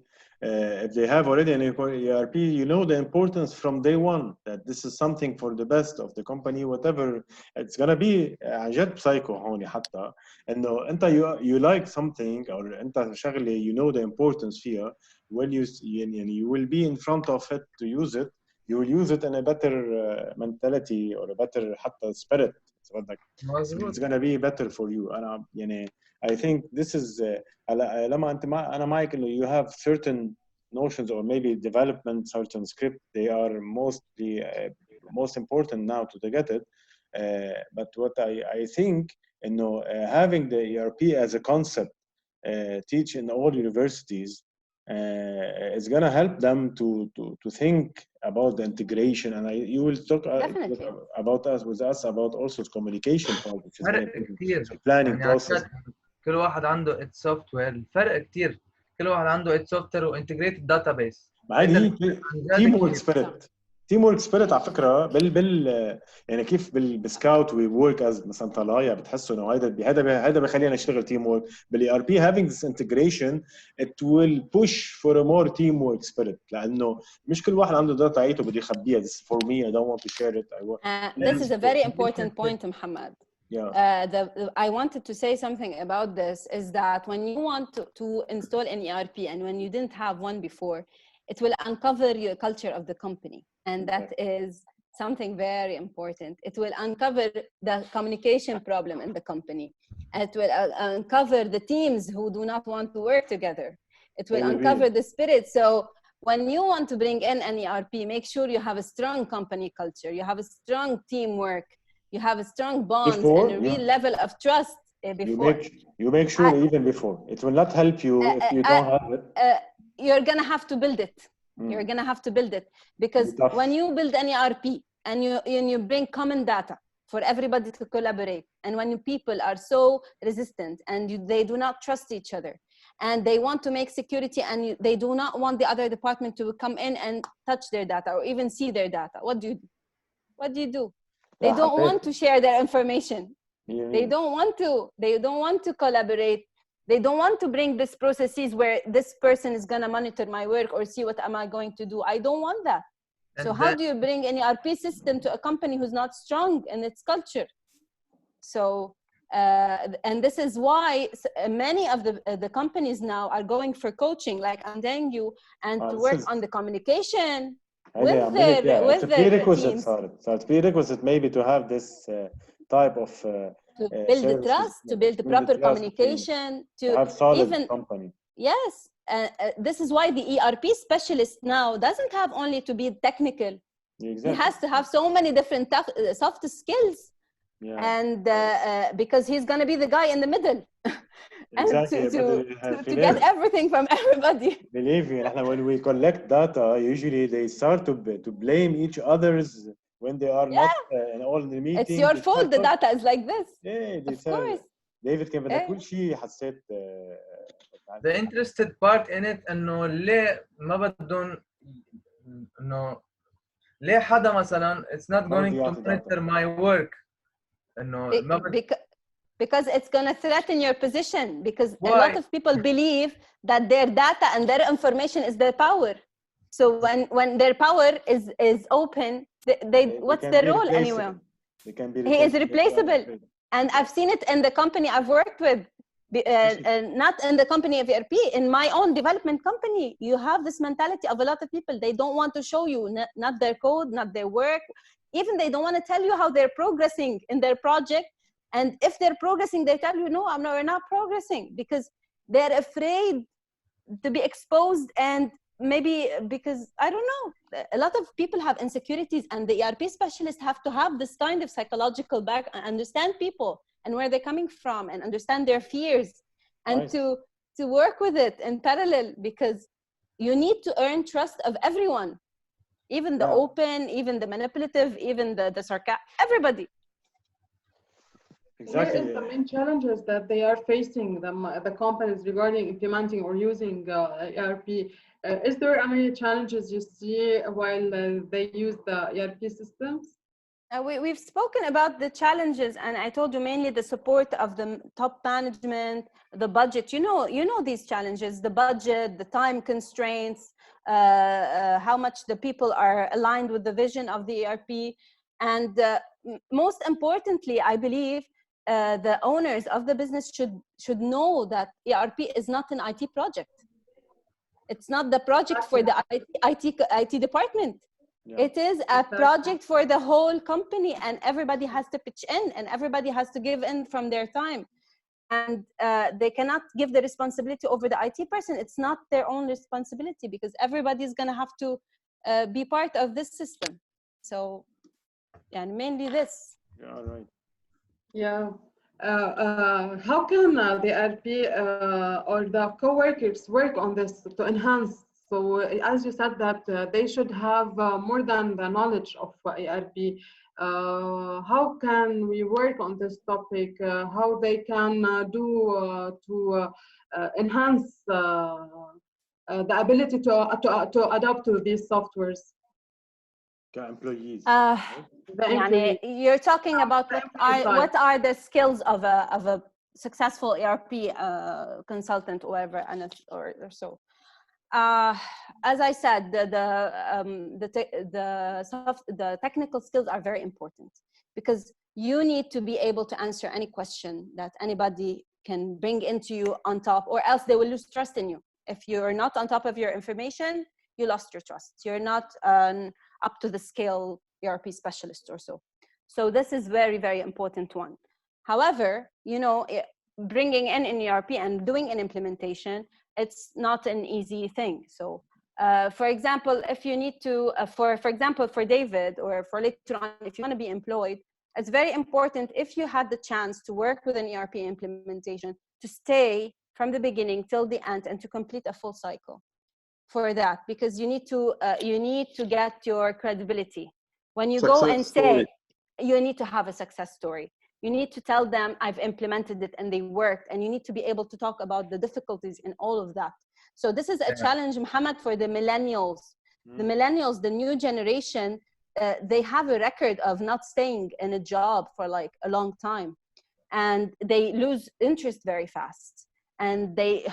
[SPEAKER 1] if they have already an ERP you know the importance from day one that this is something for the best of the company whatever it's gonna be عن جد بسايكو هون حتى انه انت you like something or انت شغله you know the importance فيها when you will be in front of it to use it you will use it in a better mentality or a better حتى spirit it's gonna be better for you أنا يعني I think this is لما أنت أنا معك إنه you have certain notions or maybe development certain script they are mostly most important now to get it but what I think إنه having the ERP as a concept teach in all universities is going to help them to think about the integration and you will talk about us with us about also communication part which is very important so planning
[SPEAKER 5] يعني
[SPEAKER 1] process
[SPEAKER 5] كل واحد عنده its software الفرق كتير كل واحد عنده its software و integrated database
[SPEAKER 1] هي team work spirit على فكره يعني كيف بالسكاوت وي ورك از مثلا طلايا بتحسوا انه هذا بيخلينا نشتغل تيم ورك بالاي ار بي having this integration it will push for a more team work spirit لانه مش كل واحد عنده داتا تاعته بده يخبيها this for me I don't want to share it
[SPEAKER 2] this is a very important point Muhammad. I wanted to say something about this is that when you want to install an ERP and when you didn't have one before it will uncover your culture of the company and that is something very important. It will uncover the communication problem in the company. It will uncover the teams who do not want to work together. It will uncover the spirit. So when you want to bring in an ERP, make sure you have a strong company culture, you have a strong teamwork, you have a strong bond and a real level of trust before.
[SPEAKER 1] You make sure even before. It will not help you if you don't have it.
[SPEAKER 2] You're gonna have to build it. You're gonna have to build it because when you build an ERP and you bring common data for everybody to collaborate, and when people are so resistant and they do not trust each other, and they want to make security and they do not want the other department to come in and touch their data or even see their data, what do you do? What do you do? They don't want to share their information. They don't want to collaborate. They don't want to bring this processes where this person is going to monitor my work or see what am I going to do. I don't want that. So how do you bring an ERP system to a company who's not strong in its culture? So, and this is why many of the companies now are going for coaching, like I'm telling you, and to work on the communication with
[SPEAKER 1] it's a prerequisite. It's prerequisite maybe to have this type of
[SPEAKER 2] to build the trust, to build the proper communication, to
[SPEAKER 1] have solid
[SPEAKER 2] even
[SPEAKER 1] company.
[SPEAKER 2] Yes, this is why the ERP specialist now doesn't have only to be technical. Exactly. He has to have so many different soft skills, and because he's going to be the guy in the middle, and to get everything from everybody.
[SPEAKER 1] Believe me, when we collect data, usually they start to blame each other's. When they are not in all the meetings.
[SPEAKER 2] It's your fault the data is like this.
[SPEAKER 1] Of course. David كان بدك كل شيء حسيت.
[SPEAKER 5] The interested part in it إنه ليه ما بدهم إنه ليه حدا مثلا it's not going to
[SPEAKER 1] يعطي
[SPEAKER 5] monitor
[SPEAKER 1] data.
[SPEAKER 5] my work انه ما
[SPEAKER 2] because it's going to threaten your position, because a
[SPEAKER 5] Why?
[SPEAKER 2] lot of people believe that their data and their information is their power. So when their power is open, they what's
[SPEAKER 1] can
[SPEAKER 2] their
[SPEAKER 1] be
[SPEAKER 2] role
[SPEAKER 1] replaceable.
[SPEAKER 2] anyway?
[SPEAKER 1] They can be
[SPEAKER 2] He is replaceable. And I've seen it in the company I've worked with, not in the company of ERP, in my own development company. You have this mentality of a lot of people. They don't want to show you not their code, not their work. Even they don't want to tell you how they're progressing in their project. And if they're progressing, they tell you, no, we're not progressing, because they're afraid to be exposed. And maybe because, I don't know, a lot of people have insecurities, and the ERP specialists have to have this kind of psychological back and understand people and where they're coming from and understand their fears, and to work with it in parallel, because you need to earn trust of everyone, even the open, even the manipulative, even the sarcastic, everybody.
[SPEAKER 1] Exactly.
[SPEAKER 4] What is the main challenges that they are facing, the companies, regarding implementing or using ERP? Is there any challenges you see while they use the ERP systems?
[SPEAKER 2] We've spoken about the challenges, and I told you mainly the support of the top management, the budget. You know these challenges: the budget, the time constraints, how much the people are aligned with the vision of the ERP, and most importantly, I believe the owners of the business should know that ERP is not an IT project. It's not the project for the IT department. Yeah. It is a project for the whole company, and everybody has to pitch in, and everybody has to give in from their time. And they cannot give the responsibility over the IT person. It's not their own responsibility, because everybody is going to have to be part of this system. So, yeah, mainly this.
[SPEAKER 1] Yeah, right.
[SPEAKER 4] Yeah. How can the ERP or the co-workers work on this to enhance? So as you said that they should have more than the knowledge of ERP. How can we work on this topic? How they can do to enhance the ability to adapt to these softwares?
[SPEAKER 1] Employees.
[SPEAKER 2] You're talking about what are the skills of a successful ERP consultant or whatever, or so. As I said, the technical skills are very important, because you need to be able to answer any question that anybody can bring into you on top, or else they will lose trust in you. If you're not on top of your information, you lost your trust. You're not up to the scale ERP specialist or so. So this is very, very important one. However, bringing in an ERP and doing an implementation, it's not an easy thing. So, for example, if you need to, for example, for David, or for later on, if you want to be employed, it's very important, if you had the chance to work with an ERP implementation, to stay from the beginning till the end and to complete a full cycle for that, because you need to get your credibility. When you go and say, you need to have a success story. You need to tell them, I've implemented it and they worked, and you need to be able to talk about the difficulties in all of that. So this is a challenge, Muhammad, for the millennials. The millennials, the new generation, they have a record of not staying in a job for like a long time, and they lose interest very fast, and they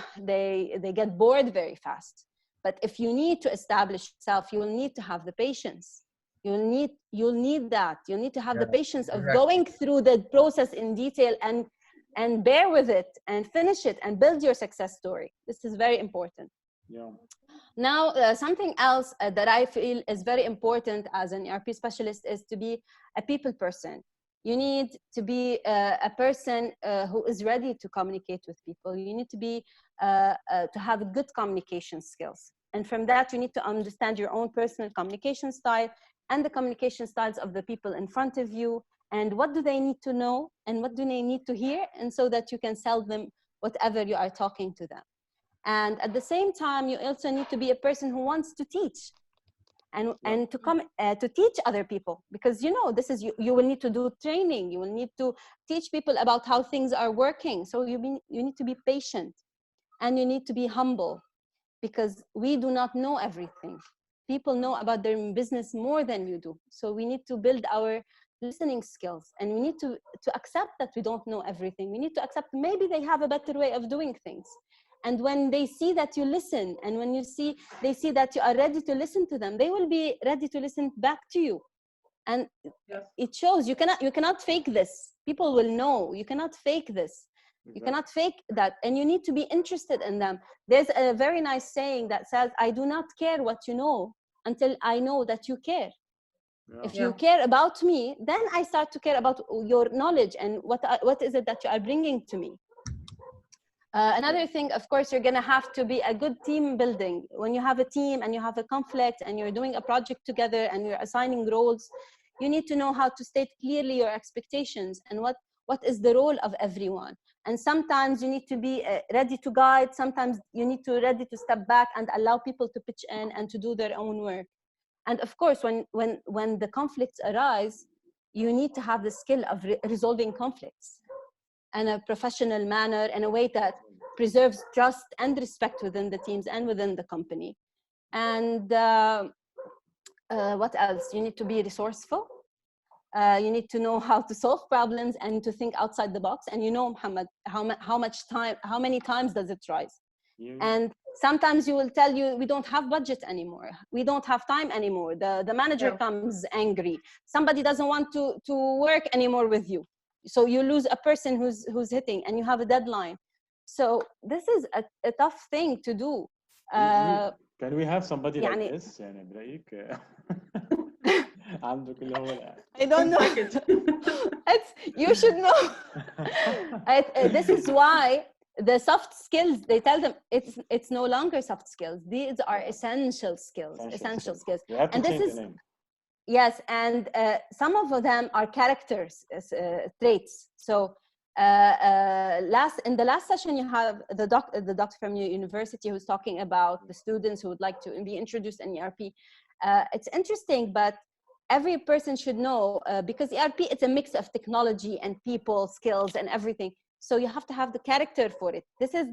[SPEAKER 2] get bored very fast. But if you need to establish yourself, you will need to have the patience. You'll need that. You'll need to have the patience of going through the process in detail and bear with it and finish it and build your success story. This is very important.
[SPEAKER 1] Yeah.
[SPEAKER 2] Now, something else that I feel is very important as an ERP specialist is to be a people person. You need to be a person who is ready to communicate with people. You need to be to have good communication skills. And from that, you need to understand your own personal communication style and the communication styles of the people in front of you, and what do they need to know and what do they need to hear, and so that you can sell them whatever you are talking to them. And at the same time, you also need to be a person who wants to teach and to come to teach other people, because this is you will need to do training. You will need to teach people about how things are working. So you need to be patient, and you need to be humble, because we do not know everything. people know about their business more than you do. So we need to build our listening skills, and we need to accept that we don't know everything. We need to accept maybe they have a better way of doing things. And when they see that you listen, and when they see that you are ready to listen to them, they will be ready to listen back to you. And
[SPEAKER 4] Yes.
[SPEAKER 2] it shows. You cannot fake this. People will know. You cannot fake this. You cannot fake that, and you need to be interested in them. There's a very nice saying that says, I do not care what you know until I know that you care.
[SPEAKER 1] Yeah.
[SPEAKER 2] If you care about me, then I start to care about your knowledge and what is it that you are bringing to me. Another thing, of course, you're going to have to be a good team building. When you have a team and you have a conflict and you're doing a project together and you're assigning roles, you need to know how to state clearly your expectations and what is the role of everyone. And sometimes you need to be ready to guide. Sometimes you need to be ready to step back and allow people to pitch in and to do their own work. And of course, when the conflicts arise, you need to have the skill of resolving conflicts in a professional manner, in a way that preserves trust and respect within the teams and within the company. And what else? You need to be resourceful. You need to know how to solve problems and to think outside the box. And you know, Muhammad, how many times does it rise?
[SPEAKER 1] Yeah.
[SPEAKER 2] And sometimes you will tell you, we don't have budget anymore. We don't have time anymore. The manager comes angry. Somebody doesn't want to work anymore with you. So you lose a person who's hitting, and you have a deadline. So this is a tough thing to do.
[SPEAKER 1] Can we have somebody like
[SPEAKER 2] يعني
[SPEAKER 1] this يعني برأيك عنده كل هو
[SPEAKER 2] I don't know. You should know. This is why the soft skills, they tell them it's no longer soft skills. These are essential skills. Essential skills.
[SPEAKER 1] We have to
[SPEAKER 2] And this
[SPEAKER 1] change
[SPEAKER 2] is
[SPEAKER 1] the name.
[SPEAKER 2] yes, and some of them are characters, traits. So in the last session, you have the doctor from your university who's talking about the students who would like to be introduced in ERP. It's interesting, but every person should know, because ERP, it's a mix of technology and people, skills, and everything. So you have to have the character for it. This is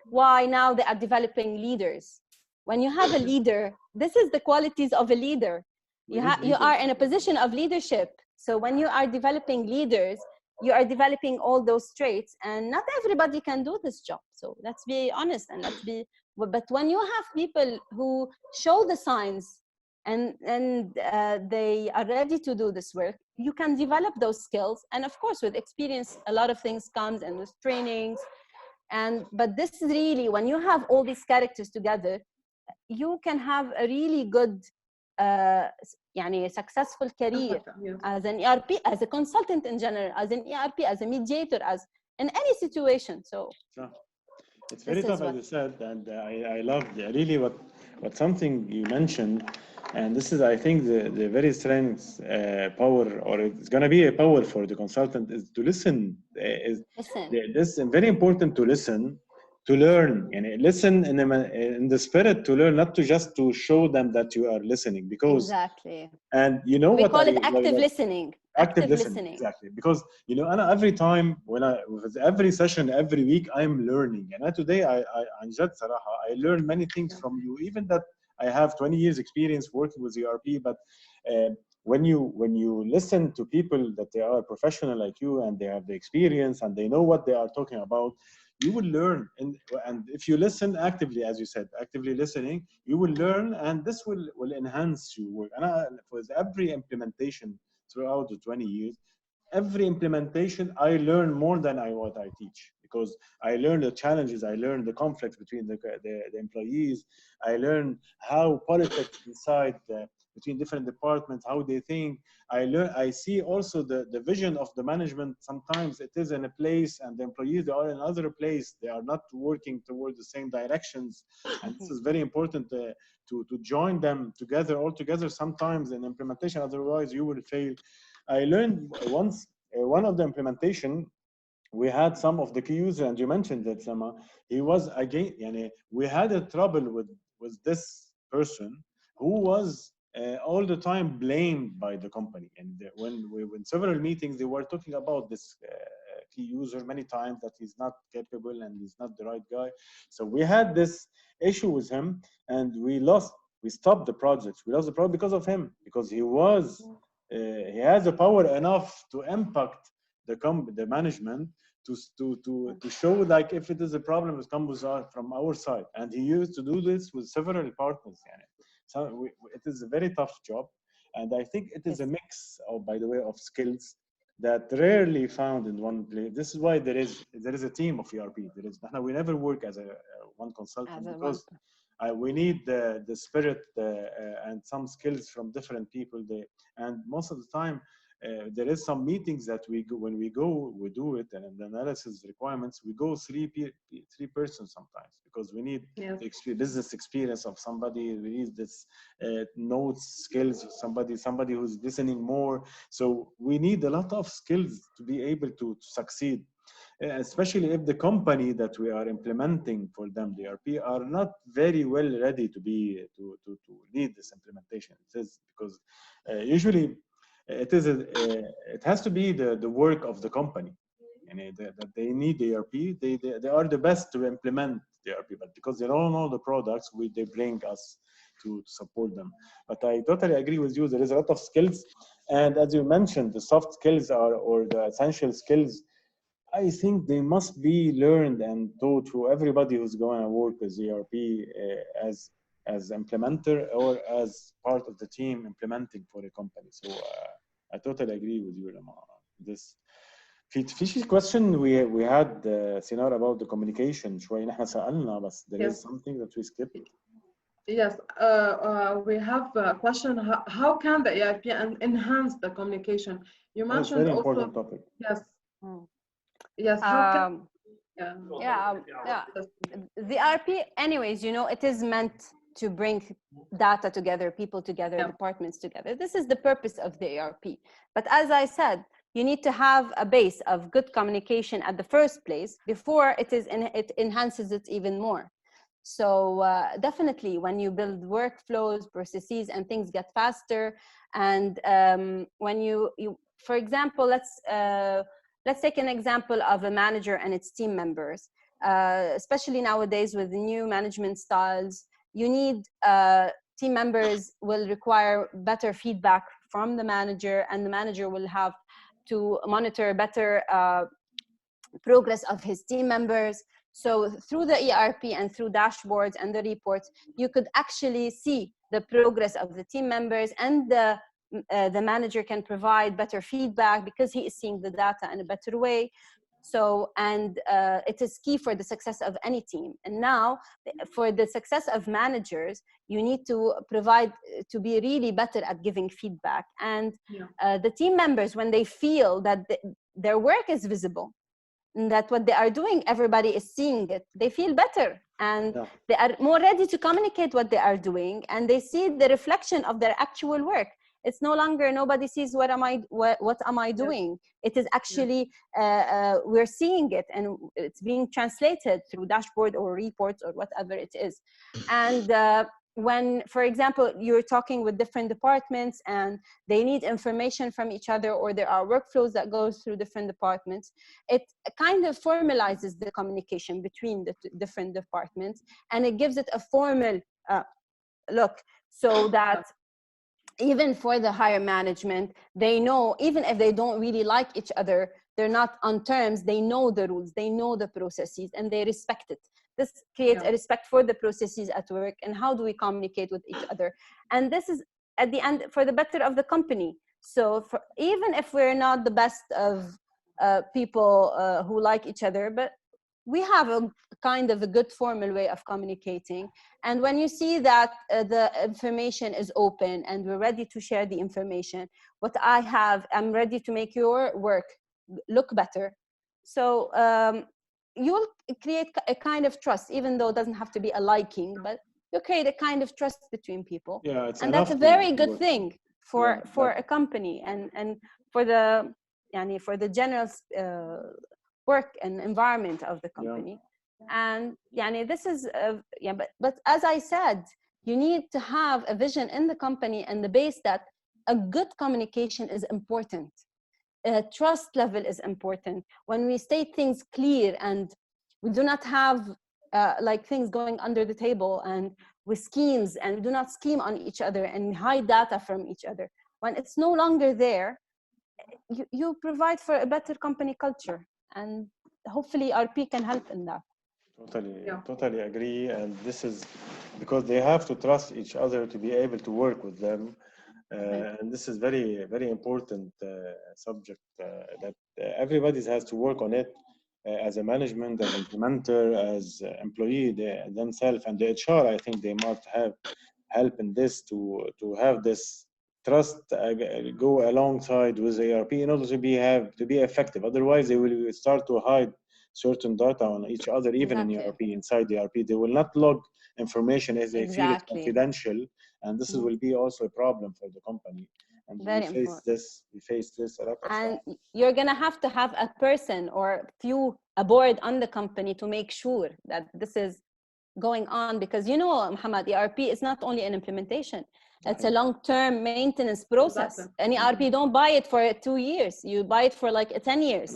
[SPEAKER 2] why now they are developing leaders. When you have a leader, this is the qualities of a leader. You are in a position of leadership. So when you are developing leaders, you are developing all those traits, and not everybody can do this job. So let's be honest, and but when you have people who show the signs and they are ready to do this work, you can develop those skills. And of course, with experience, a lot of things comes, and with trainings. But this is really, when you have all these characters together, you can have a really good successful career as an ERP, as a consultant in general, as an ERP, as a mediator, as in any situation. So
[SPEAKER 1] it's very tough, as you said, and I love really what something you mentioned, and this is, I think, the very strength power, or it's going to be a power for the consultant, is to listen. This is very important, to listen, to learn, and listen in the spirit, to learn, not to just to show them that you are listening, because
[SPEAKER 2] exactly.
[SPEAKER 1] And you know
[SPEAKER 2] we
[SPEAKER 1] what
[SPEAKER 2] call it active listening.
[SPEAKER 1] Active listening, exactly. Because every time with every session, every week, I'm learning. And today, I learned many things from you, even that I have 20 years experience working with ERP. But when you listen to people that they are professional like you, and they have the experience and they know what they are talking about, you will learn. And if you listen actively, as you said, actively listening, you will learn, and this will enhance your work. And with every implementation throughout the 20 years, every implementation, I learn more than what I teach, because I learn the challenges, I learn the conflicts between the employees, I learn how politics inside between different departments, how they think. I see also the vision of the management. Sometimes it is in a place, and the employees, they are in another place. They are not working towards the same directions. And this is very important to join them together, all together, sometimes in implementation, otherwise you will fail. I learned once, one of the implementation, we had some of the key users, and you mentioned that, Sama, he was, again, we had a trouble with this person who was all the time blamed by the company. And when several meetings, they were talking about this key user many times, that he's not capable and he's not the right guy. So we had this issue with him, and we lost we stopped the project. We lost the project because of him, because he was he has the power enough to impact the management to show like if it is a problem it comes from our side, and he used to do this with several partners. So it is a very tough job, and I think it is a mix of, by the way, of skills that rarely found in one place. This is why there is a team of ERP. We never work as a one consultant, because we need the spirit and some skills from different people. And most of the time, there is some meetings that we go, when we do it, and the analysis requirements, we go three persons sometimes, because we need the business experience of somebody. We need this notes skills of somebody who's listening more. So we need a lot of skills to be able to succeed, especially if the company that we are implementing for them, the ERP, are not very well ready to lead this implementation. It is because usually it has to be the work of the company, and that they need the ERP. They are the best to implement the ERP, but because they don't know the products, they bring us to support them. But I totally agree with you. There is a lot of skills, and as you mentioned, the soft skills or the essential skills, I think they must be learned and taught to everybody who's going to work with ERP as implementer or as part of the team implementing for a company. So I totally agree with you, Lama. This في question we had Sinar about the communication. شوي نحن سألنا بس there is something that we skipped.
[SPEAKER 4] Yes, we have a question. How can the ERP enhance the communication? You mentioned
[SPEAKER 1] very
[SPEAKER 4] also.
[SPEAKER 1] Important topic.
[SPEAKER 4] Yes. Yes. How can?
[SPEAKER 2] The ERP, anyways, it is meant to bring data together, people together, departments together. This is the purpose of the ERP. But as I said, you need to have a base of good communication at the first place before it enhances it even more. So definitely, when you build workflows, processes, and things get faster, and when you for example, let's take an example of a manager and its team members. Especially nowadays with the new management styles, you need team members will require better feedback from the manager, and the manager will have to monitor better progress of his team members. So through the ERP and through dashboards and the reports, you could actually see the progress of the team members, and the manager can provide better feedback because he is seeing the data in a better way. So, and it is key for the success of any team. And now, for the success of managers, you need to provide to be really better at giving feedback. And the team members, when they feel that their work is visible, that what they are doing, everybody is seeing it, they feel better, and they are more ready to communicate what they are doing, and they see the reflection of their actual work. It's no longer nobody sees what am I doing. It is actually we're seeing it, and it's being translated through dashboard or reports or whatever it is. And when, for example, you're talking with different departments and they need information from each other, or there are workflows that go through different departments, it kind of formalizes the communication between the different departments, and it gives it a formal look, so that even for the higher management, they know, even if they don't really like each other, they're not on terms, they know the rules, they know the processes, and they respect it. This creates a respect for the processes at work, and how do we communicate with each other. And this is, at the end, for the better of the company. So even if we're not the best of people who like each other, but we have a kind of a good formal way of communicating. And when you see that the information is open and we're ready to share the information, what I have, I'm ready to make your work look better. So you'll create a kind of trust, even though it doesn't have to be a liking, but you create a kind of trust between people. And that's a very good thing for a company and for the general work and environment of the company. And this is but as I said, you need to have a vision in the company and the base that a good communication is important. Trust level is important. When we state things clear and we do not have like things going under the table and with schemes, and we do not scheme on each other and hide data from each other. When it's no longer there, you provide for a better company culture, and hopefully ERP can help in that.
[SPEAKER 1] Totally agree. And this is because they have to trust each other to be able to work with them. And this is very, very important subject that everybody has to work on it as a management, as implementer, as employee themselves, and the HR. I think they must have help in this to have this trust go alongside with ERP in order to be effective. Otherwise, they will start to hide certain data on each other, even in ERP, inside the ERP. They will not log information as they feel it's confidential, and this will be also a problem for the company. And we face this a lot of
[SPEAKER 2] and you're gonna have to have a person or few aboard on the company to make sure that this is going on, because you know, Muhammad, ERP is not only an implementation, it's a long-term maintenance process. An ERP don't buy it for 2 years, you buy it for like 10 years.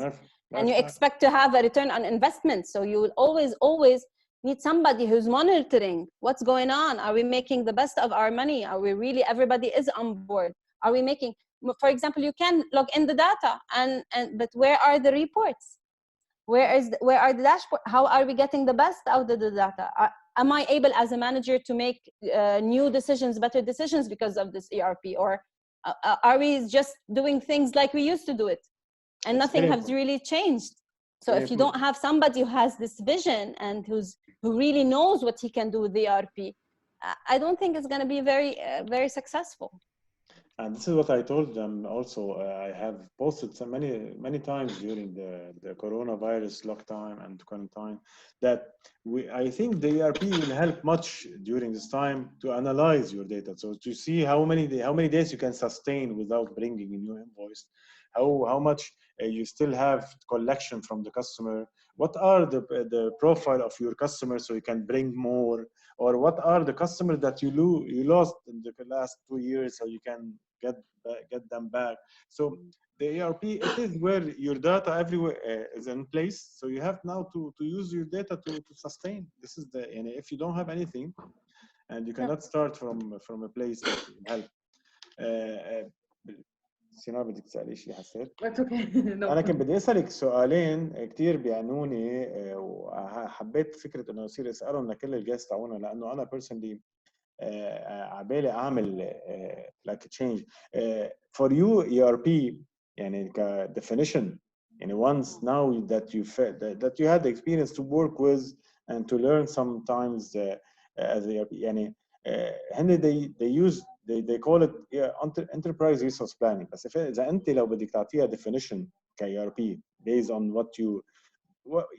[SPEAKER 2] And you expect to have a return on investment. So you will always need somebody who's monitoring what's going on. Are we making the best of our money? Are we really, everybody is on board? Are we making, for example, you can log in the data, but where are the reports? Where are the dashboard? How are we getting the best out of the data? Am I able as a manager to make new decisions, better decisions because of this ERP? Or are we just doing things like we used to do it? And nothing has really changed. So if you don't have somebody who has this vision and who really knows what he can do with the ERP, I don't think it's going to be very, very successful.
[SPEAKER 1] And this is what I told them also. I have posted so many times during the coronavirus lockdown and quarantine that I think the ERP will help much during this time to analyze your data. So to see how many days you can sustain without bringing a new invoice, how much you still have collection from the customer, what are the profile of your customers so you can bring more, or what are the customers that you lost in the last 2 years so you can get them back. So the ERP, it is where your data everywhere is in place. So you have now to use your data to sustain. This is and if you don't have anything, and you cannot start from a place that can help. سينار بدك تسألي شيء حسيت؟ أنا كنت بدي أسألك سؤالين كتير بيعنوني وحبيت فكرة إنه يصير أسألهم لكل الجيست تاعونا، لأنه أنا personally عبالي أعمل like a change. For you ERP يعني ك definition يعني once now that you had the experience to work with and to learn sometimes as ERP يعني هن they call it enterprise resource planning. بس إذا أنت لو بدك تعطيها definition ك ERP based on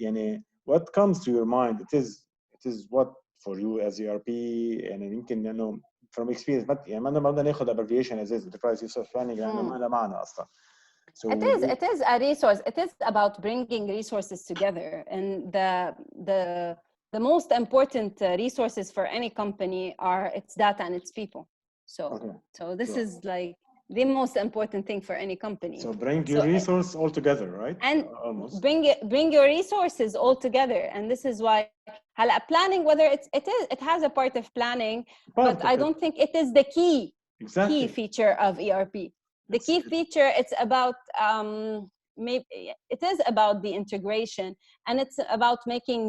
[SPEAKER 1] يعني what comes to your mind, it is what for you as ERP يعني يمكن لأنه from experience يعني ما بدنا ناخذ abbreviation as enterprise resource planning لأنه ما له معنى أصلا. So
[SPEAKER 2] it is a resource. It is about bringing resources together, and the most important resources for any company are its data and its people. So this is like the most important thing for any company.
[SPEAKER 1] So bring your resource all together, right?
[SPEAKER 2] And almost bring your resources all together, and this is why planning, whether it has a part of planning, but I don't think it is the key feature of ERP. The key feature, it's about it is about the integration, and it's about making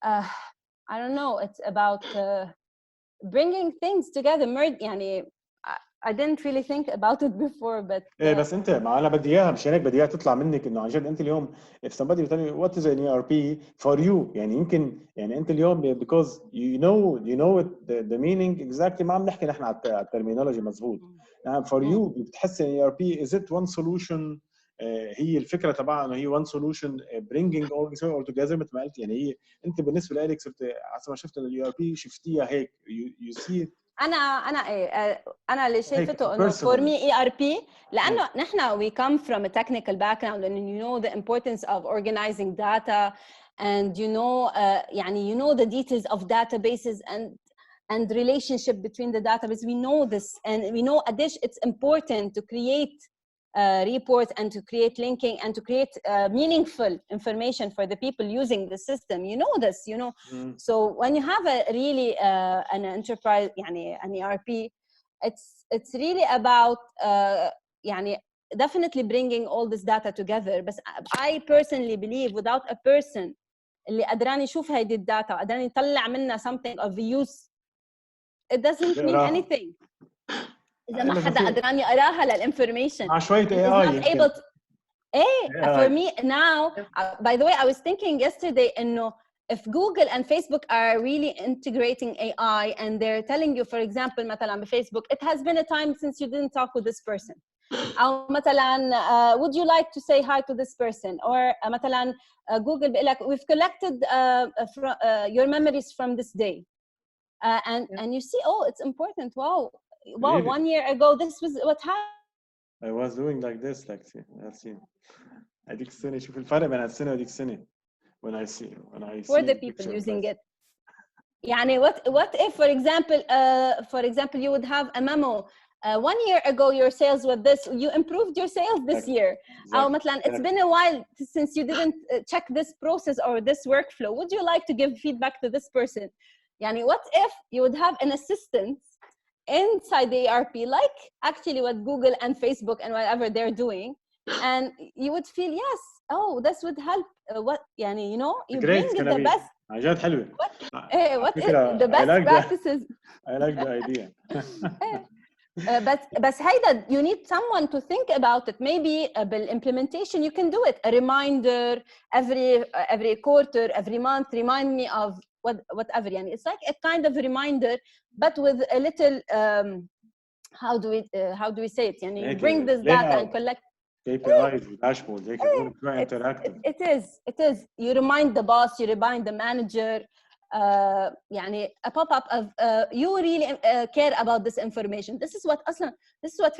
[SPEAKER 2] I don't know, it's about bringing things together. يعني I didn't really think about it before, but
[SPEAKER 1] إيه بس أنت ما أنا بدي إياها مشان هيك بدي إياها تطلع منك إنه عن جد أنت اليوم if somebody tell you what is an ERP for you يعني يمكن يعني أنت اليوم because you know the meaning exactly ما عم نحكي نحن على الترمينولوجي مزبوط يعني for you بتحس إن ERP is it one solution هي الفكرة تبعها إنه هي one solution bringing all together مثل ما قلت يعني هي أنت بالنسبة لك صرت حسب ما شفت ال ERP شفتيها هيك you see it.
[SPEAKER 2] أنا اللي شايفته إنه for me ERP لأنه نحن we come from a technical background and you know the importance of organizing data and you know the details of databases and relationship between the database. We know this and we know it's important to create reports and to create linking and to create meaningful information for the people using the system. You know this, you know. So when you have a really an enterprise, an ERP, it's really about definitely bringing all this data together. But I personally believe without a person اللي قدران يشوف هيدي الداتا وقدران يطلع منها something of use, it doesn't mean anything. إذا ما حدا قدران يقراها للinformation.
[SPEAKER 1] مع شوية AI.
[SPEAKER 2] For me now, by the way, I was thinking yesterday, if Google and Facebook are really integrating AI and they're telling you, for example, مثلا بفيسبوك, it has been a time since you didn't talk with this person. أو مثلا would you like to say hi to this person? Or مثلا Google بيقول لك we've collected your memories from this day. And you see, oh, it's important. Wow, really? 1 year ago, this was what happened.
[SPEAKER 1] I was doing like this, like see. هذيك السنة شوف الفرق بين السنة وهذيك السنة. When I see
[SPEAKER 2] for the people using it. يعني what if, for example, you would have a memo. 1 year ago, your sales were this. You improved your sales this year. أو مثلا it's been a while since you didn't check this process or this workflow. Would you like to give feedback to this person? يعني what if you would have an assistant inside the ERP, like actually what Google and Facebook and whatever they're doing, and you would feel yes, oh, this would help. What يعني, you know, you bring the best.
[SPEAKER 1] عن جد حلوة.
[SPEAKER 2] What is the best practices?
[SPEAKER 1] I like the idea.
[SPEAKER 2] But هيدا you need someone to think about it. Maybe بالimplementation you can do it. A reminder every quarter, every month, remind me of whatever. يعني it's like a kind of reminder, but with a little how do we say it? يعني you bring this data and collect
[SPEAKER 1] KPIs, dashboards, they can be very interactive.
[SPEAKER 2] It is. You remind the boss, you remind the manager. يعني a pop-up of you really care about this information. This is what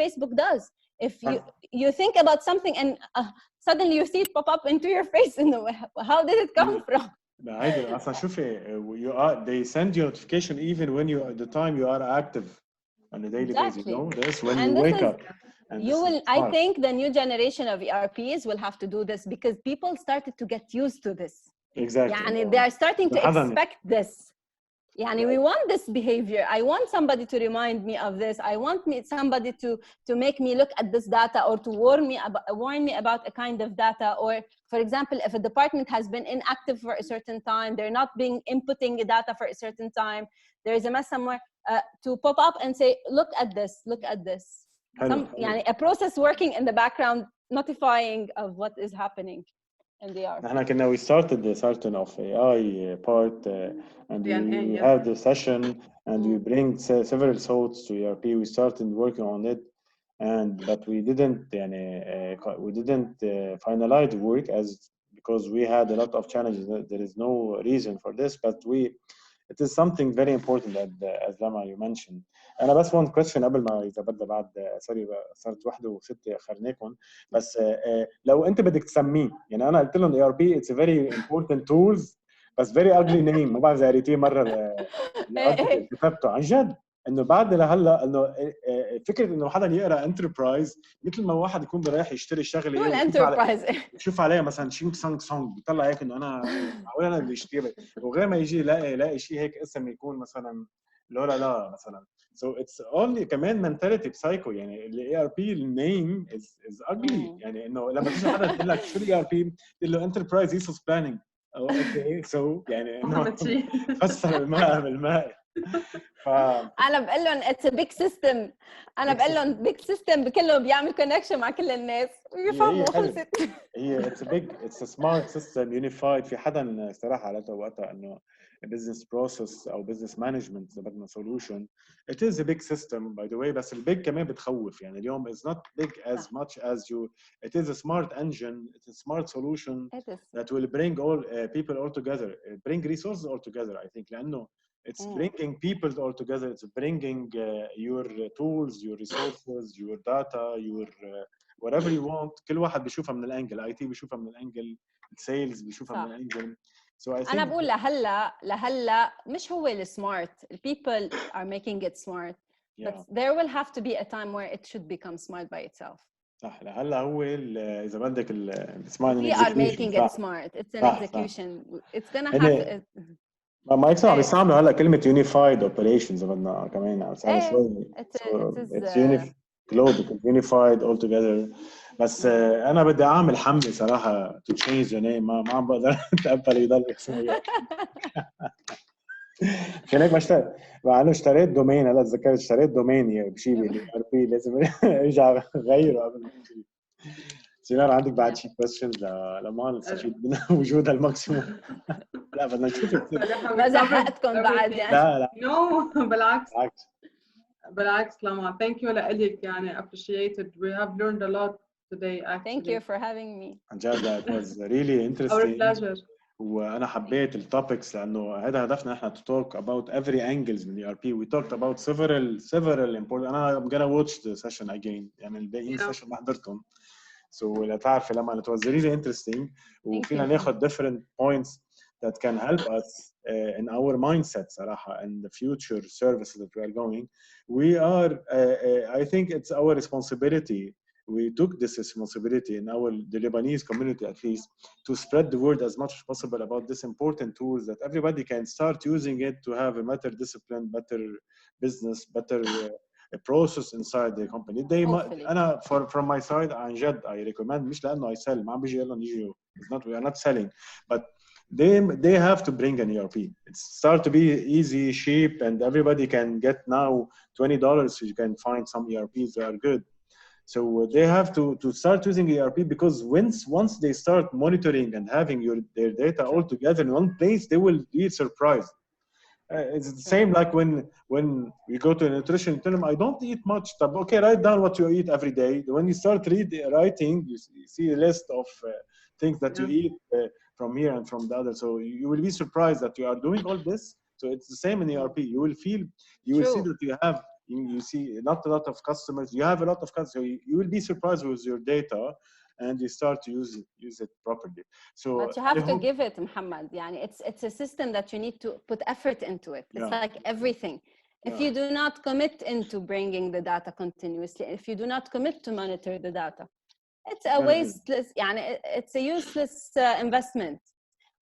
[SPEAKER 2] Facebook does. If you think about something and suddenly you see it pop up into your face, and how did it come from?
[SPEAKER 1] عادي اصلا شوفي they send you notification even when the time you are active on a daily basis. You know this when you wake up.
[SPEAKER 2] I think the new generation of ERPs will have to do this because people started to get used to this.
[SPEAKER 1] Exactly.
[SPEAKER 2] يعني they are starting to expect this. يعني we want this behavior. I want somebody to remind me of this. I want somebody to make me look at this data or to warn me about a kind of data. Or for example, if a department has been inactive for a certain time, they're not inputting data for a certain time, there is a mess somewhere to pop up and say, look at this. يعني a process working in the background notifying of what is happening.
[SPEAKER 1] We started the certain of AI part and we have the session and we bring several thoughts to ERP. We started working on it, but we didn't finalize the work because we had a lot of challenges. There is no reason for this, but it is something very important as Lama you mentioned. أنا بس one question قبل ما إذا بدنا بعد سوري صارت 1:06 أخرناكم بس لو أنت بدك تسميه يعني أنا قلت لهم ERP it's a very important tools بس very ugly name ما بعرف إذا قريتيه مرة اللي كتبته عن جد إنه بعد لهلا إنه فكرة إنه حدا يقرأ enterprise مثل ما واحد يكون رايح يشتري شغلة يشوف عليها مثلا شينغ سانغ سونغ بيطلع هيك إنه أنا بدي أشتري وغير ما يجي يلاقي شيء هيك اسم يكون مثلا لا مثلا. So it's only كمان mentality psycho يعني ال ERP name is ugly يعني إنه لما تيجي حدا يقول لك شو ال ERP تقول له enterprise resource planning. Okay so يعني إنه فسر الماء بالماء.
[SPEAKER 2] أنا بقول لهم it's a big system. أنا بقول لهم big system بكله بيعمل connection مع كل الناس ويفهموا خلصت.
[SPEAKER 1] it's a smart system unified. في حدا استراح على وقتها إنه business process أو business management إذا بدنا solution. It is a big system by the way بس البيج كمان بتخوف يعني اليوم is not big as much as you. It is a smart engine. It's a smart solution that will bring all people all together, bring resources all together. I think لأنه it's bringing people all together. It's bringing your tools, your resources, your data, your whatever you want. كل واحد بيشوفها من الانجل. IT بيشوفها من الانجل. Sales بيشوفها من الانجل. So I think
[SPEAKER 2] أنا بقول لهلا مش هو السمارت. People are making it smart. But there will have to be a time where it should become smart by itself.
[SPEAKER 1] صح. هلا هو اذا بدك اسمعني
[SPEAKER 2] we are making it smart. It's an execution. It's gonna have
[SPEAKER 1] ما يكسر عم بيستعملوا هلا كلمة unified operations بدنا كمان صار شوي it's unified all together. بس أنا بدي أعمل حملة صراحة to change the name. ما عم بقدر أتقبل يضل اسمه عشان هيك بشتري. مع إنه اشتريت دومين. هلا تذكرت اشتريت دومين بشيء ERP لازم أرجع غيره قبل ما أشتري. سينار عندك بعد شي questions لما نستفيد من وجودها الماكسيموم؟ لا بدنا نشوف كثير.
[SPEAKER 2] مزحتكم بعد يعني.
[SPEAKER 1] لا
[SPEAKER 4] No بالعكس لما thank you لك يعني appreciated. We have learned a lot today actually.
[SPEAKER 2] Thank you for having me.
[SPEAKER 1] عن جد it was really interesting.
[SPEAKER 4] Our pleasure.
[SPEAKER 1] وأنا حبيت التوبكس لأنه هذا هدفنا إحنا to talk about every angles من ERP. We talked about several important. أنا I'm gonna watch the session again. يعني الباقيين session ما حضرتهم. So لا تعرف لما it was really interesting. وفينا ناخد different points that can help us in our mindset صراحة and the future services that we are going. We are I think it's our responsibility. We took this responsibility in the Lebanese community at least to spread the word as much as possible about this important tools that everybody can start using it to have a better discipline, better business, better a process inside the company. أنا from my side عن جد I recommend مش لأنه I sell. ما عم بيجي يلا نيجي. It's not we are not selling, but they have to bring an ERP. It start to be easy, cheap, and everybody can get now $20. You can find some ERPs that are good. So they have to start using ERP because once they start monitoring and having their data all together in one place, they will be surprised. It's the same like when you go to a nutrition, you tell them, I don't eat much. Okay, write down what you eat every day. When you start writing, you see a list of things that you eat from here and from the other. So you will be surprised that you are doing all this. So it's the same in ERP. You will see that you see not a lot of customers. You have a lot of customers. So you will be surprised with your data, and you start to use it properly. So
[SPEAKER 2] but you have to give it, Muhammad. Yani it's a system that you need to put effort into it. It's like everything. If you do not commit into bringing the data continuously, if you do not commit to monitor the data, it's a wasteless. Yani it's a useless investment.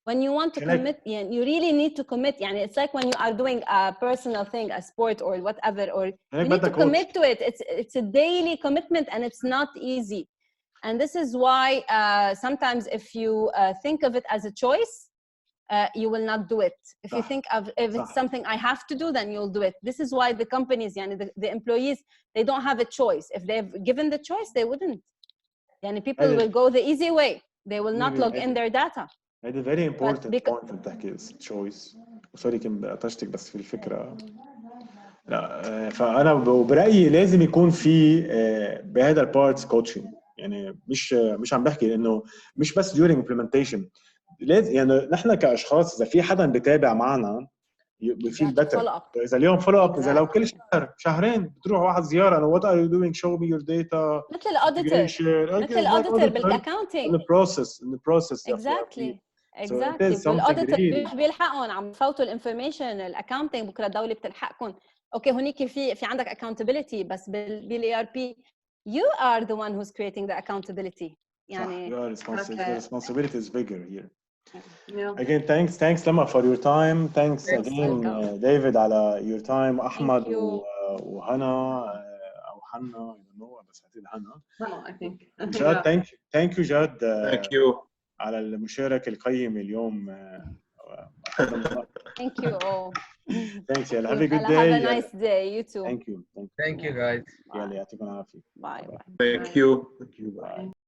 [SPEAKER 2] When you want to commit, you really need to commit. Yani it's like when you are doing a personal thing, a sport or whatever, or you need to commit to it. It's a daily commitment, and it's not easy. And this is why sometimes if you think of it as a choice, you will not do it. If you think of if it's something I have to do, then you'll do it. This is why the companies, the employees, they don't have a choice. If they've given the choice, they wouldn't. Yani people will go the easy way. They will not log in their data.
[SPEAKER 1] هذا very important point اللي بتحكي choice. سوري كنت قطشتك بس في الفكرة. لا فأنا برأيي لازم يكون في بهذا البارتس كوتشنج. يعني مش عم بحكي إنه مش بس during implementation. لازم يعني نحن كأشخاص إذا في حدا بتابع معنا بيفيل better. إذا اليوم follow up إذا لو كل شهرين بتروح واحد زيارة أنا what are you doing show me your data.
[SPEAKER 2] مثل الأوديتور بالأكاونتينج.
[SPEAKER 1] In the process.
[SPEAKER 2] Exactly. والأوديتور بيلحقهم عم بفوتوا الانفورميشن الأكاونتينج بكرة الدولة بتلحقكم. أوكي هونيك في عندك accountability بس بال-ERP you are the one who's creating the accountability. يعني
[SPEAKER 1] the responsibility is bigger here. Again, thanks Lama for your time. Thanks again David على your time. أحمد وهنا أو حنا I don't know بس هتقول هنا.
[SPEAKER 4] I think.
[SPEAKER 1] جاد thank you جاد.
[SPEAKER 3] Thank you.
[SPEAKER 1] على المشاركة القيمة اليوم.
[SPEAKER 2] Thank you all.
[SPEAKER 1] Thanks يلا have a good day.
[SPEAKER 2] Have a nice day. You too.
[SPEAKER 1] Thank you
[SPEAKER 5] Thank you guys.
[SPEAKER 1] يلا يعطيكم العافية.
[SPEAKER 2] Bye.
[SPEAKER 3] Thank you.
[SPEAKER 1] Bye.